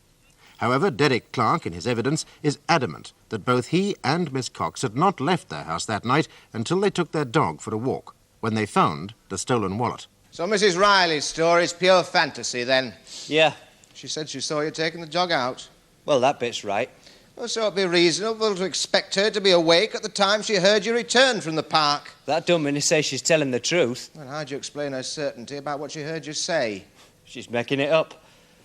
However, Derek Clark, in his evidence, is adamant that both he and Miss Cox had not left their house that night until they took their dog for a walk, when they found the stolen wallet. So Mrs. Riley's story is pure fantasy, then? Yeah. She said she saw you taking the dog out. Well, that bit's right. Well, so it'd be reasonable to expect her to be awake at the time she heard you return from the park. That don't mean to say she's telling the truth. Well, how do you explain her certainty about what she heard you say? She's making it up.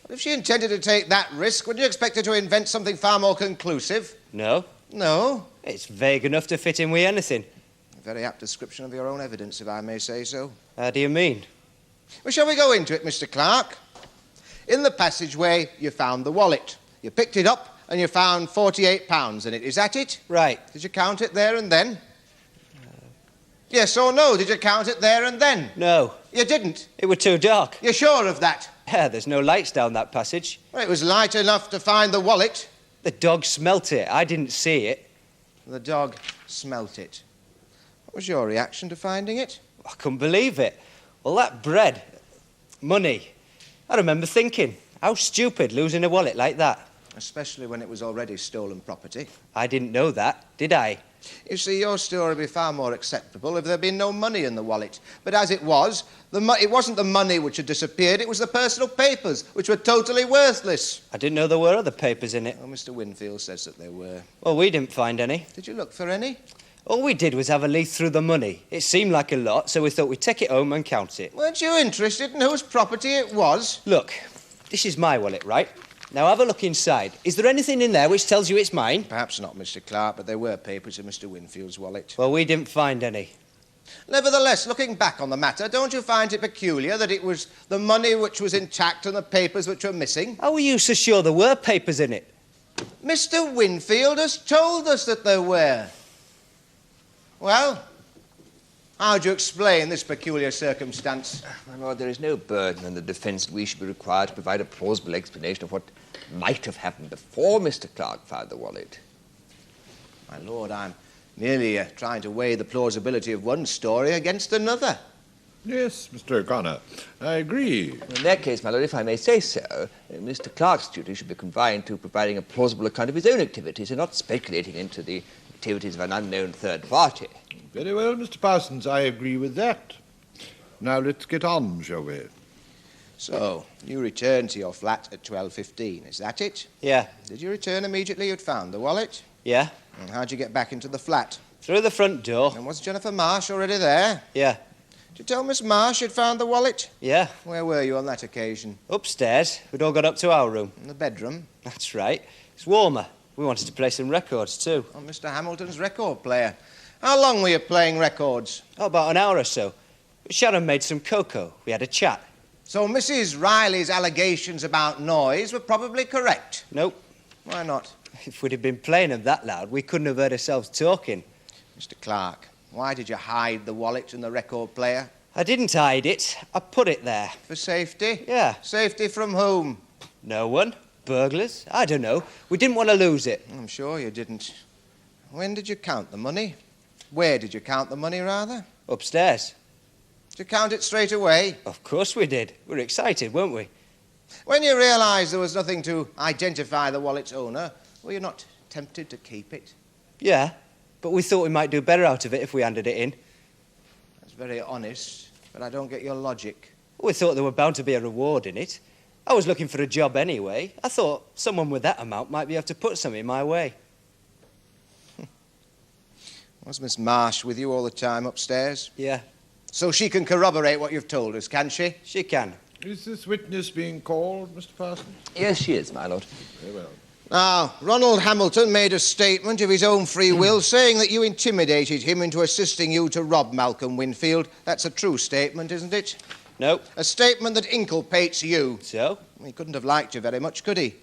If she intended to take that risk, would you expect her to invent something far more conclusive? No. No? It's vague enough to fit in with anything. A very apt description of your own evidence, if I may say so. How do you mean? Well, shall we go into it, Mr. Clark? In the passageway, you found the wallet. You picked it up and you found £48 in it. Is that it? Right. Did you count it there and then? Yes or no? Did you count it there and then? No. You didn't? It was too dark. You're sure of that? Yeah, there's no lights down that passage. Well, it was light enough to find the wallet. The dog smelt it. I didn't see it. The dog smelt it. What was your reaction to finding it? I couldn't believe it. All that bread, money. I remember thinking, how stupid losing a wallet like that. Especially when it was already stolen property. I didn't know that, did I? You see, your story would be far more acceptable if there had been no money in the wallet. But as it was, it wasn't the money which had disappeared, it was the personal papers, which were totally worthless. I didn't know there were other papers in it. Well, Mr. Winfield says that there were. Well, we didn't find any. Did you look for any? All we did was have a leaf through the money. It seemed like a lot, so we thought we'd take it home and count it. Weren't you interested in whose property it was? Look, this is my wallet, right? Now have a look inside. Is there anything in there which tells you it's mine? Perhaps not, Mr. Clark, but there were papers in Mr. Winfield's wallet. Well, we didn't find any. Nevertheless, looking back on the matter, don't you find it peculiar that it was the money which was intact and the papers which were missing? How were you so sure there were papers in it? Mr. Winfield has told us that there were. Well, how do you explain this peculiar circumstance? My lord, there is no burden on the defence that we should be required to provide a plausible explanation of what might have happened before Mr. Clark found the wallet. My lord, I'm merely trying to weigh the plausibility of one story against another. Yes, Mr. O'Connor, I agree. In that case, my lord, if I may say so, Mr. Clark's duty should be confined to providing a plausible account of his own activities and not speculating into the activities of an unknown third party. Very well, Mr. Parsons, I agree with that. Now let's get on, shall we? So, you returned to your flat at 12:15, is that it? Yeah. Did you return immediately you'd found the wallet? Yeah. And how'd you get back into the flat? Through the front door. And was Jennifer Marsh already there? Yeah. Did you tell Miss Marsh you'd found the wallet? Yeah. Where were you on that occasion? Upstairs. We'd all got up to our room. In the bedroom? That's right. It's warmer. We wanted to play some records, too. On Mr. Hamilton's record player. How long were you playing records? Oh, about an hour or so. Sharon made some cocoa. We had a chat. So Mrs. Riley's allegations about noise were probably correct? Nope. Why not? If we'd have been playing them that loud, we couldn't have heard ourselves talking. Mr. Clark, why did you hide the wallet in the record player? I didn't hide it. I put it there. For safety? Yeah. Safety from whom? No one. Burglars? I don't know. We didn't want to lose it. I'm sure you didn't. When did you count the money? Where did you count the money, rather? Upstairs. Did you count it straight away? Of course we did. We were excited, weren't we? When you realised there was nothing to identify the wallet's owner, were you not tempted to keep it? Yeah, but we thought we might do better out of it if we handed it in. That's very honest, but I don't get your logic. We thought there were bound to be a reward in it. I was looking for a job anyway. I thought someone with that amount might be able to put something my way. Was Miss Marsh with you all the time upstairs? Yeah. So she can corroborate what you've told us, can she? She can. Is this witness being called, Mr. Parsons? Yes, she is, my lord. Very well. Now, Ronald Hamilton made a statement of his own free will saying that you intimidated him into assisting you to rob Malcolm Winfield. That's a true statement, isn't it? No. A statement that inculpates you. So? He couldn't have liked you very much, could he?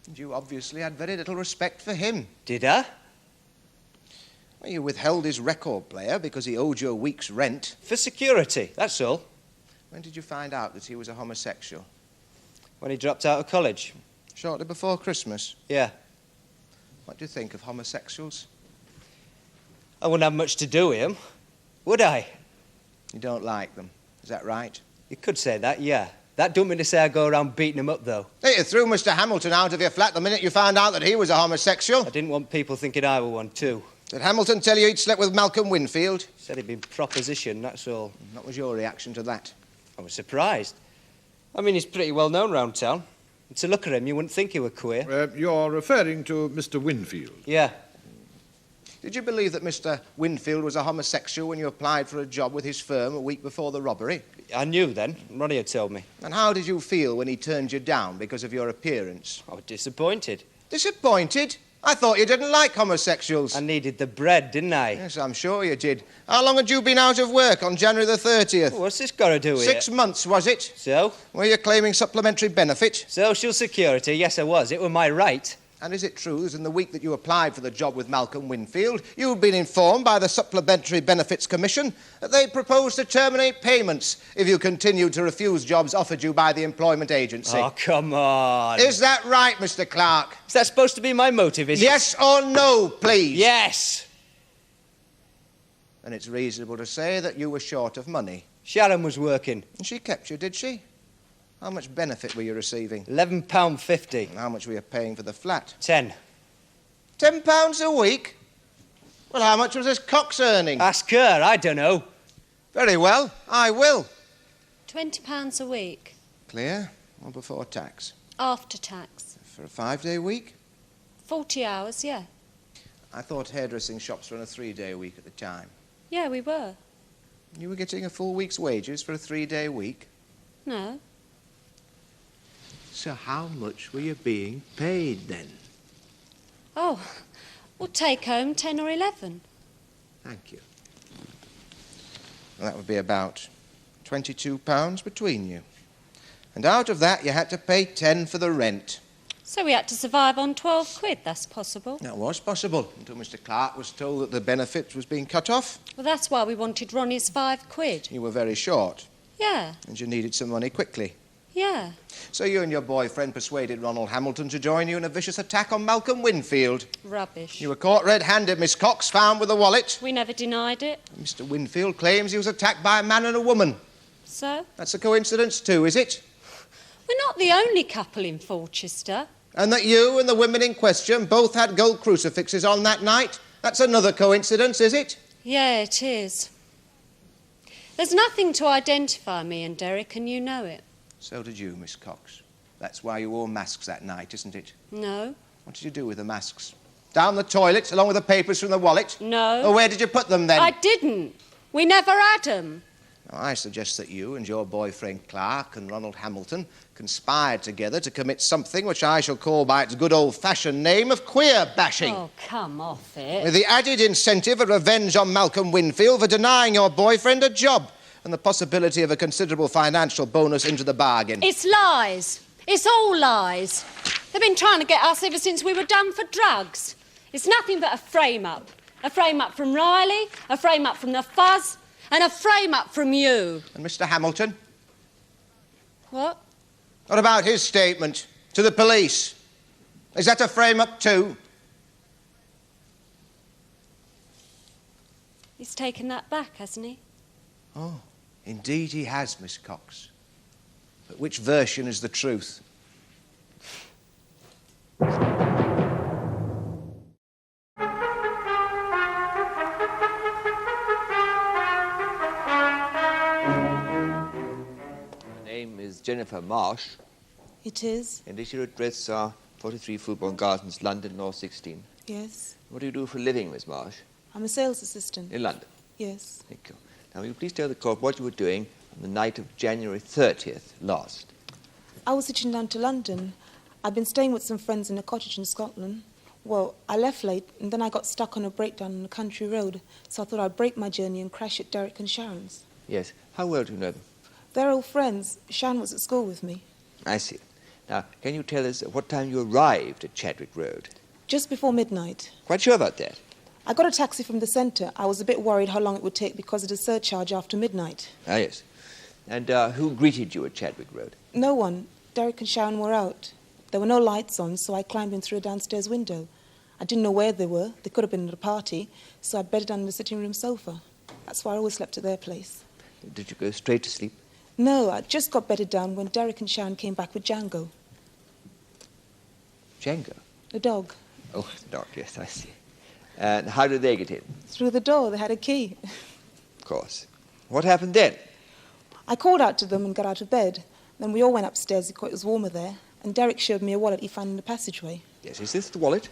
And you obviously had very little respect for him. Did I? Well, you withheld his record player because he owed you a week's rent. For security, that's all. When did you find out that he was a homosexual? When he dropped out of college. Shortly before Christmas. Yeah. What do you think of homosexuals? I wouldn't have much to do with him, would I? You don't like them, is that right? You could say that, yeah. That don't mean to say I go around beating him up, though. Hey, you threw Mr. Hamilton out of your flat the minute you found out that he was a homosexual. I didn't want people thinking I were one, too. Did Hamilton tell you he'd slept with Malcolm Winfield? Said he'd been propositioned, that's all. What was your reaction to that? I was surprised. I mean, he's pretty well known round town. And to look at him, you wouldn't think he were queer. You're referring to Mr. Winfield? Yeah. Did you believe that Mr. Winfield was a homosexual when you applied for a job with his firm a week before the robbery? I knew then. Ronnie had told me. And how did you feel when he turned you down because of your appearance? I was disappointed. Disappointed? I thought you didn't like homosexuals. I needed the bread, didn't I? Yes, I'm sure you did. How long had you been out of work on January the 30th? What's this got to do with 6 months, was it? So? Were you claiming supplementary benefit? Social Security, yes, I was. It were my right. And is it true that in the week that you applied for the job with Malcolm Winfield, you'd been informed by the Supplementary Benefits Commission that they proposed to terminate payments if you continued to refuse jobs offered you by the employment agency? Oh, come on. Is that right, Mr. Clark? Is that supposed to be my motive, is Yes or no, please? Yes. And it's reasonable to say that you were short of money. Sharon was working. And she kept you, did she? How much benefit were you receiving? £11.50. And how much were you paying for the flat? 10. £10 a week? Well, how much was this Cox earning? Ask her, I don't know. Very well, I will. £20 a week. Clear? Or before tax? After tax. For a 5-day week? 40 hours, yeah. I thought hairdressing shops were on a 3-day week at the time. Yeah, we were. You were getting a full week's wages for a 3-day week? No. So how much were you being paid then? Oh, we'll take home 10 or 11. Thank you. Well, that would be about £22 between you. And out of that, you had to pay 10 for the rent. So we had to survive on 12 quid, that's possible. That was possible, until Mr. Clark was told that the benefit was being cut off. Well, that's why we wanted Ronnie's 5 quid. You were very short. Yeah, And you needed some money quickly. yeah. So you and your boyfriend persuaded Ronald Hamilton to join you in a vicious attack on Malcolm Winfield. Rubbish. You were caught red-handed, Miss Cox, found with the wallet. We never denied it. Mr. Winfield claims he was attacked by a man and a woman. So? That's a coincidence too, is it? We're not the only couple in Forchester. And that you and the women in question both had gold crucifixes on that night? That's another coincidence, is it? Yeah, it is. There's nothing to identify me and Derek, and you know it. So did you, Miss Cox. That's why you wore masks that night, isn't it? No. What did you do with the masks? Down the toilet, along with the papers from the wallet? No. Or where did you put them, then? I didn't. We never had 'em. Now, I suggest that you and your boyfriend Clark and Ronald Hamilton conspired together to commit something which I shall call by its good old-fashioned name of queer bashing. Oh, come off it. With the added incentive of revenge on Malcolm Winfield for denying your boyfriend a job and the possibility of a considerable financial bonus into the bargain. It's lies. It's all lies. They've been trying to get us ever since we were done for drugs. It's nothing but a frame-up. A frame-up from Riley, a frame-up from the Fuzz, and a frame-up from you. And Mr. Hamilton? What? What about his statement to the police? Is that a frame-up too? He's taken that back, hasn't he? Oh, indeed he has, Miss Cox. But which version is the truth? Jennifer Marsh. It is? And is your address 43 Football Gardens, London, North 16? Yes. What do you do for a living, Miss Marsh? I'm a sales assistant. In London? Yes. Thank you. Now, will you please tell the court what you were doing on the night of January 30th last? I was hitching down to London. I'd been staying with some friends in a cottage in Scotland. Well, I left late, and then I got stuck on a breakdown on a country road, so I thought I'd break my journey and crash at Derek and Sharon's. Yes. How well do you know them? They're old friends. Sharon was at school with me. I see. Now, can you tell us at what time you arrived at Chadwick Road? Just before midnight. Quite sure about that? I got a taxi from the centre. I was a bit worried how long it would take because of the surcharge after midnight. Ah, yes. And who greeted you at Chadwick Road? No one. Derek and Sharon were out. There were no lights on, so I climbed in through a downstairs window. I didn't know where they were. They could have been at a party, so I bedded on the sitting room sofa. That's why I always slept at their place. Did you go straight to sleep? No, I just got bedded down when Derek and Sharon came back with Django. Django? The dog. Oh, the dog, yes, I see. And how did they get in? Through the door. They had a key. Of course. What happened then? I called out to them and got out of bed. Then we all went upstairs because it was warmer there, and Derek showed me a wallet he found in the passageway. Yes, is this the wallet?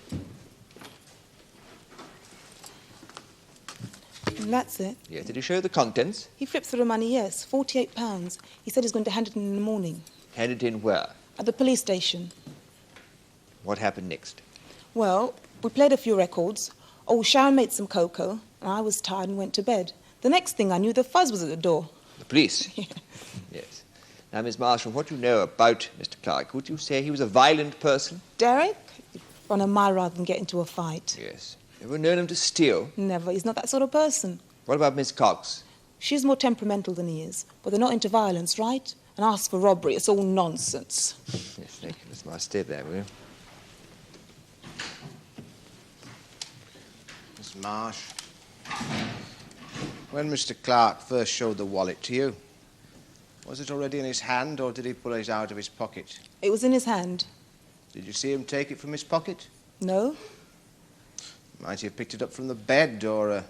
And that's it. Yes, did he show the contents? He flipped through the money, yes, £48. He said he's going to hand it in the morning. Hand it in where? At the police station. What happened next? Well, we played a few records. Oh, Sharon made some cocoa, and I was tired and went to bed. The next thing I knew, the Fuzz was at the door. The police? Yeah. Yes. Now, Miss Marshall, what do you know about Mr. Clark? Would you say he was a violent person? Derek? Run a mile rather than get into a fight. Yes. Ever known him to steal? Never. He's not that sort of person. What about Miss Cox? She's more temperamental than he is, but they're not into violence, right? And ask for robbery, it's all nonsense. Yes, thank you, Miss Marsh. Stay there, will you? Miss Marsh, when Mr. Clark first showed the wallet to you, was it already in his hand, or did he pull it out of his pocket? It was in his hand. Did you see him take it from his pocket? No. Might you have picked it up from the bed or a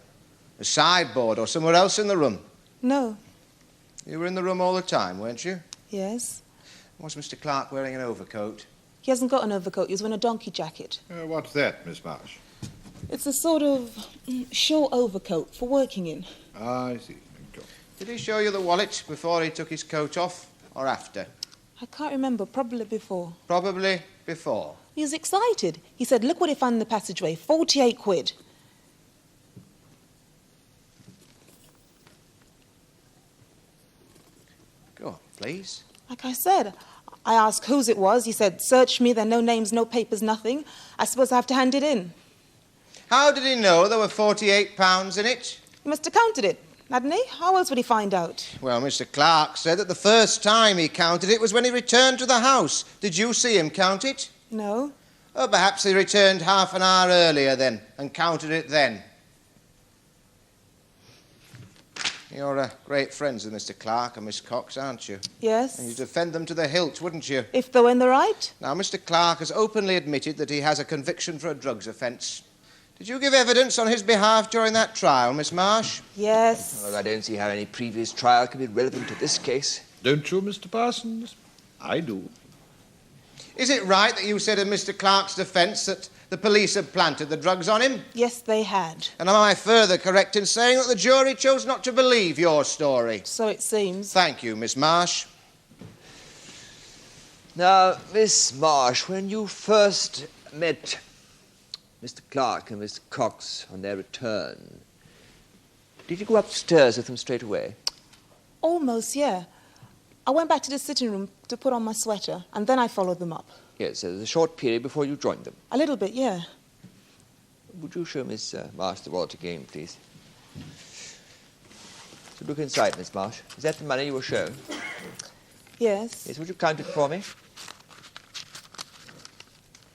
sideboard or somewhere else in the room? No. You were in the room all the time, weren't you? Yes. Was Mr. Clark wearing an overcoat? He hasn't got an overcoat. He was wearing a donkey jacket. What's that, Miss Marsh? It's a sort of short overcoat for working in. I see. Thank you. Did he show you the wallet before he took his coat off or after? I can't remember. Probably before. Probably before. He was excited. He said, look what he found in the passageway. 48 quid. Go on, please. Like I said, I asked whose it was. He said, search me. There are no names, no papers, nothing. I suppose I have to hand it in. How did he know there were £48 in it? He must have counted it, hadn't he? How else would he find out? Well, Mr. Clark said that the first time he counted it was when he returned to the house. Did you see him count it? No. Oh, perhaps he returned half an hour earlier then and counted it then. You're great friends with Mr. Clark and Miss Cox, aren't you? Yes. And you'd defend them to the hilt, wouldn't you? If they were in the right. Now, Mr. Clark has openly admitted that he has a conviction for a drugs offence. Did you give evidence on his behalf during that trial, Miss Marsh? Yes. Well, I don't see how any previous trial can be relevant to this case. Don't you, Mr. Parsons? I do. Is it right that you said in Mr. Clark's defence that the police had planted the drugs on him? Yes, they had. And am I further correct in saying that the jury chose not to believe your story? So it seems. Thank you, Miss Marsh. Now, Miss Marsh, when you first met Mr. Clark and Miss Cox on their return, did you go upstairs with them straight away? Almost, yeah. I went back to the sitting room to put on my sweater, and then I followed them up. Yes, so there's a short period before you joined them. A little bit, yeah. Would you show Miss Marsh the wallet again, please? So look inside, Miss Marsh. Is that the money you were shown? Yes. Yes, would you count it for me?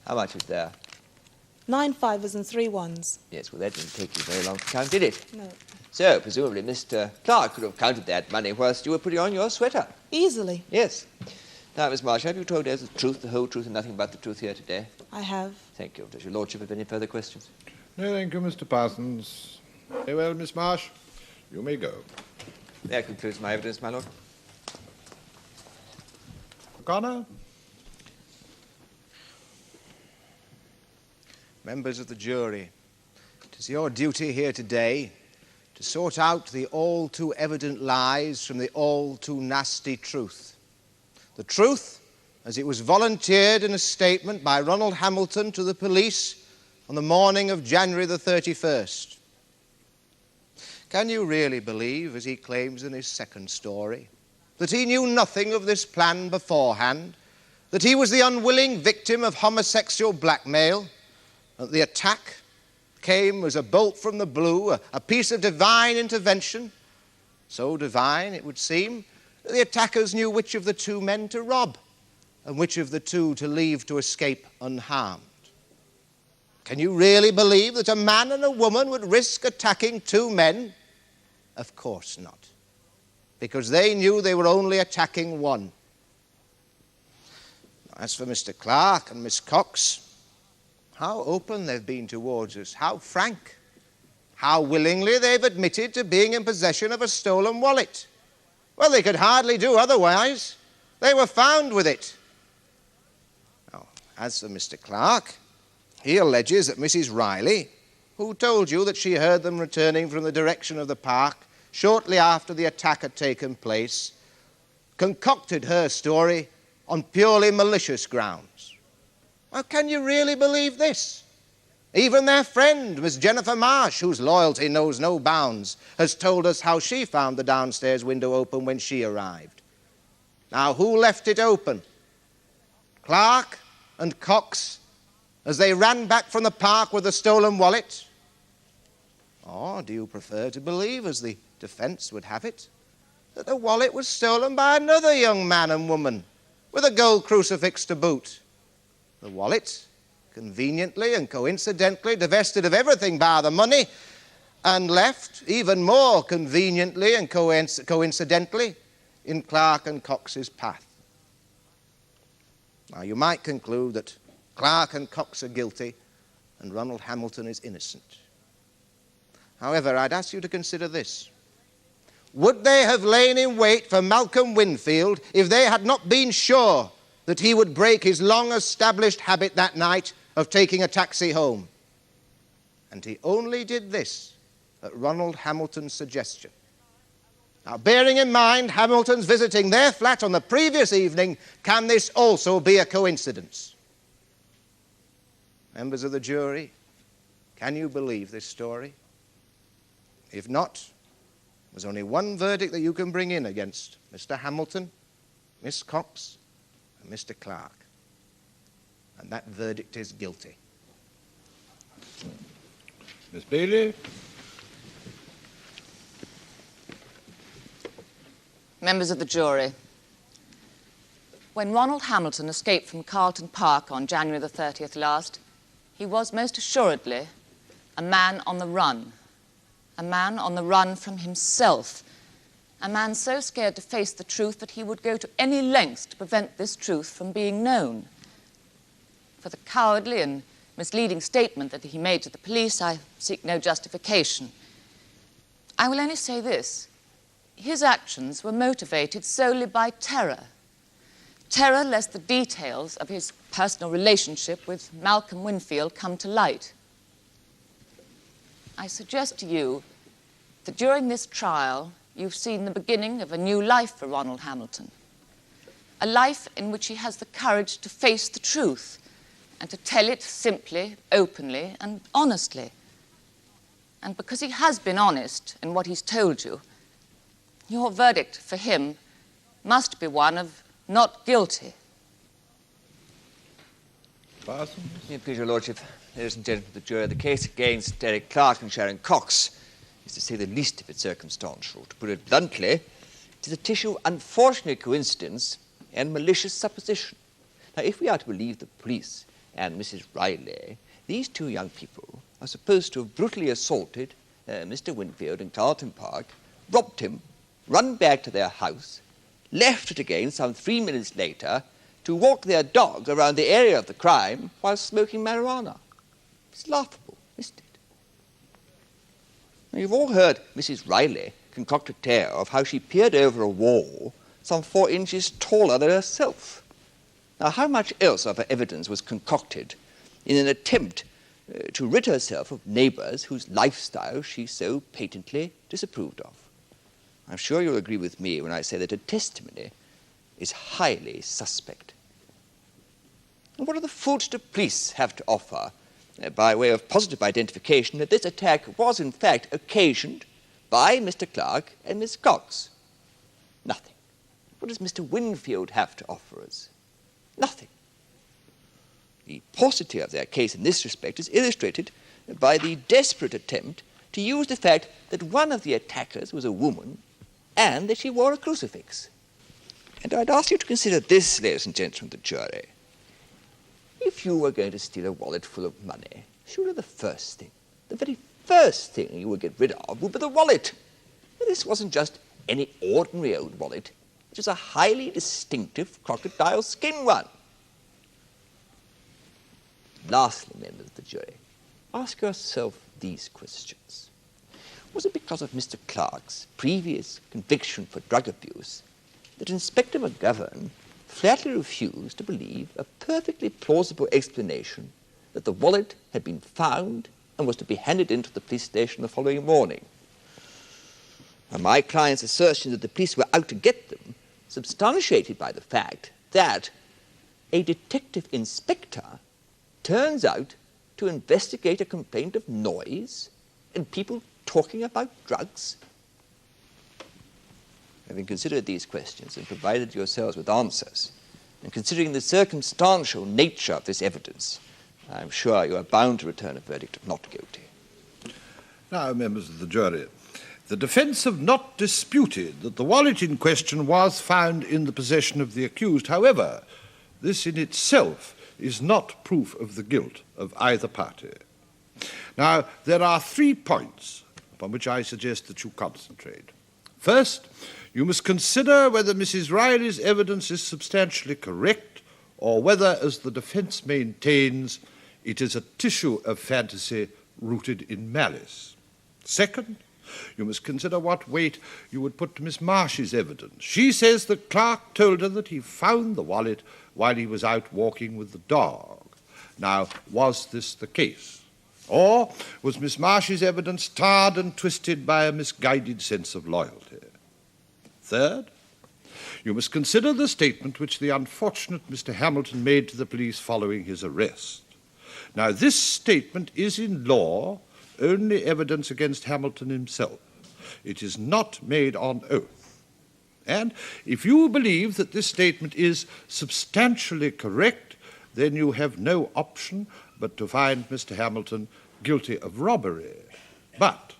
How much is there? 9 fivers and 3 ones. Yes, well, that didn't take you very long to count, did it? No. So, presumably, Mr. Clark could have counted that money whilst you were putting on your sweater. Easily. Yes. Now, Miss Marsh, have you told us the truth, the whole truth, and nothing but the truth here today? I have. Thank you. Does your lordship have any further questions? No, thank you, Mr. Parsons. Very well, Miss Marsh. You may go. That concludes my evidence, my lord. O'Connor? Members of the jury, it is your duty here today to sort out the all-too-evident lies from the all-too-nasty truth. The truth, as it was volunteered in a statement by Ronald Hamilton to the police on the morning of January the 31st. Can you really believe, as he claims in his second story, that he knew nothing of this plan beforehand, that he was the unwilling victim of homosexual blackmail, that the attack came as a bolt from the blue, a piece of divine intervention, so divine, it would seem, that the attackers knew which of the two men to rob and which of the two to leave to escape unharmed? Can you really believe that a man and a woman would risk attacking two men? Of course not, because they knew they were only attacking one. As for Mr. Clark and Miss Cox, how open they've been towards us, how frank, how willingly they've admitted to being in possession of a stolen wallet. Well, they could hardly do otherwise. They were found with it. Now, as for Mr. Clark, he alleges that Mrs. Riley, who told you that she heard them returning from the direction of the park shortly after the attack had taken place, concocted her story on purely malicious grounds. Well, can you really believe this? Even their friend, Miss Jennifer Marsh, whose loyalty knows no bounds, has told us how she found the downstairs window open when she arrived. Now, who left it open? Clark and Cox, as they ran back from the park with the stolen wallet? Or do you prefer to believe, as the defence would have it, that the wallet was stolen by another young man and woman with a gold crucifix to boot? The wallet, conveniently and coincidentally divested of everything bar the money, and left, even more conveniently and coincidentally, in Clark and Cox's path. Now, you might conclude that Clark and Cox are guilty and Ronald Hamilton is innocent. However, I'd ask you to consider this. Would they have lain in wait for Malcolm Winfield if they had not been sure that he would break his long-established habit that night of taking a taxi home? And he only did this at Ronald Hamilton's suggestion. Now, bearing in mind Hamilton's visiting their flat on the previous evening, can this also be a coincidence? Members of the jury, can you believe this story? If not, there's only one verdict that you can bring in against Mr. Hamilton, Miss Cox, and Mr. Clark. And that verdict is guilty. Miss Bailey? Members of the jury, when Ronald Hamilton escaped from Carlton Park on January the 30th last, he was most assuredly a man on the run. A man on the run from himself. A man so scared to face the truth that he would go to any lengths to prevent this truth from being known. For the cowardly and misleading statement that he made to the police, I seek no justification. I will only say this. His actions were motivated solely by terror. Terror lest the details of his personal relationship with Malcolm Winfield come to light. I suggest to you that during this trial, you've seen the beginning of a new life for Ronald Hamilton. A life in which he has the courage to face the truth and to tell it simply, openly, and honestly. And because he has been honest in what he's told you, your verdict for him must be one of not guilty. Parsons? Please, your lordship, ladies and gentlemen of the jury, the case against Derek Clark and Sharon Cox is, to say the least of it, circumstantial. To put it bluntly, it is a tissue of unfortunate coincidence and malicious supposition. Now, if we are to believe the police and Mrs. Riley, these two young people are supposed to have brutally assaulted Mr. Winfield in Carlton Park, robbed him, run back to their house, left it again some 3 minutes later to walk their dogs around the area of the crime while smoking marijuana. It's laughable, isn't it? Now, you've all heard Mrs. Riley concoct a tale of how she peered over a wall some 4 inches taller than herself. Now, how much else of her evidence was concocted in an attempt to rid herself of neighbours whose lifestyle she so patently disapproved of? I'm sure you'll agree with me when I say that her testimony is highly suspect. And what do the Fulchester police have to offer by way of positive identification that this attack was in fact occasioned by Mr. Clark and Miss Cox? Nothing. What does Mr. Winfield have to offer us? Nothing. The paucity of their case in this respect is illustrated by the desperate attempt to use the fact that one of the attackers was a woman and that she wore a crucifix. And I'd ask you to consider this, ladies and gentlemen of the jury. If you were going to steal a wallet full of money, surely the very first thing you would get rid of would be the wallet. And this wasn't just any ordinary old wallet. It was a highly distinctive crocodile skin one. Lastly, members of the jury, ask yourself these questions. Was it because of Mr. Clark's previous conviction for drug abuse that Inspector McGovern flatly refused to believe a perfectly plausible explanation that the wallet had been found and was to be handed into the police station the following morning? And my client's assertion that the police were out to get them, substantiated by the fact that a detective inspector turns out to investigate a complaint of noise and people talking about drugs? Having considered these questions and provided yourselves with answers, and considering the circumstantial nature of this evidence, I'm sure you are bound to return a verdict of not guilty. Now, members of the jury, the defence have not disputed that the wallet in question was found in the possession of the accused. However, this in itself is not proof of the guilt of either party. Now, there are 3 points upon which I suggest that you concentrate. First, you must consider whether Mrs. Riley's evidence is substantially correct or whether, as the defence maintains, It is a tissue of fantasy rooted in malice. Second, you must consider what weight you would put to Miss Marsh's evidence. She says that Clark told her that he found the wallet while he was out walking with the dog. Now, was this the case? Or was Miss Marsh's evidence tarred and twisted by a misguided sense of loyalty? Third, you must consider the statement which the unfortunate Mr. Hamilton made to the police following his arrest. Now, this statement is in law only evidence against Hamilton himself. It is not made on oath. And if you believe that this statement is substantially correct, then you have no option but to find Mr. Hamilton guilty of robbery. But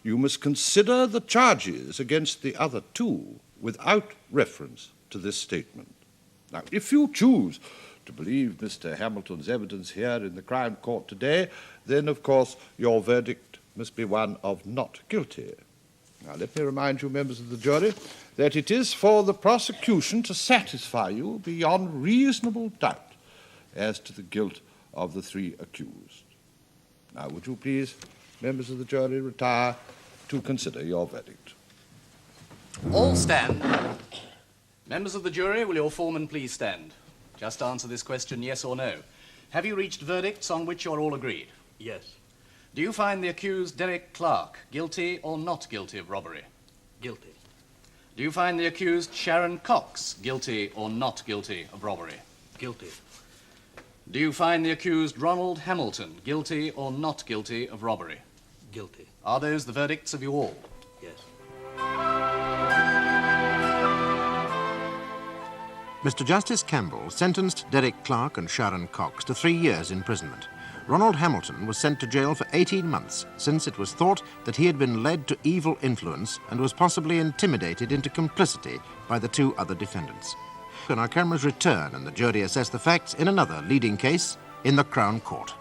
you must consider the charges against the other two without reference to this statement. Now, if you choose to believe Mr. Hamilton's evidence here in the Crown Court today, then, of course, your verdict must be one of not guilty. Now, let me remind you, members of the jury, that it is for the prosecution to satisfy you beyond reasonable doubt as to the guilt of the three accused. Now, would you please, members of the jury, retire to consider your verdict? All stand. Members of the jury, will your foreman please stand? Just answer this question, yes or no. Have you reached verdicts on which you're all agreed? Yes. Do you find the accused Derek Clark guilty or not guilty of robbery? Guilty. Do you find the accused Sharon Cox guilty or not guilty of robbery? Guilty. Do you find the accused Ronald Hamilton guilty or not guilty of robbery? Guilty. Are those the verdicts of you all? Yes. Mr. Justice Campbell sentenced Derek Clark and Sharon Cox to 3 years imprisonment. Ronald Hamilton was sent to jail for 18 months, since it was thought that he had been led to evil influence and was possibly intimidated into complicity by the two other defendants. And our cameras return and the jury assess the facts in another leading case in the Crown Court.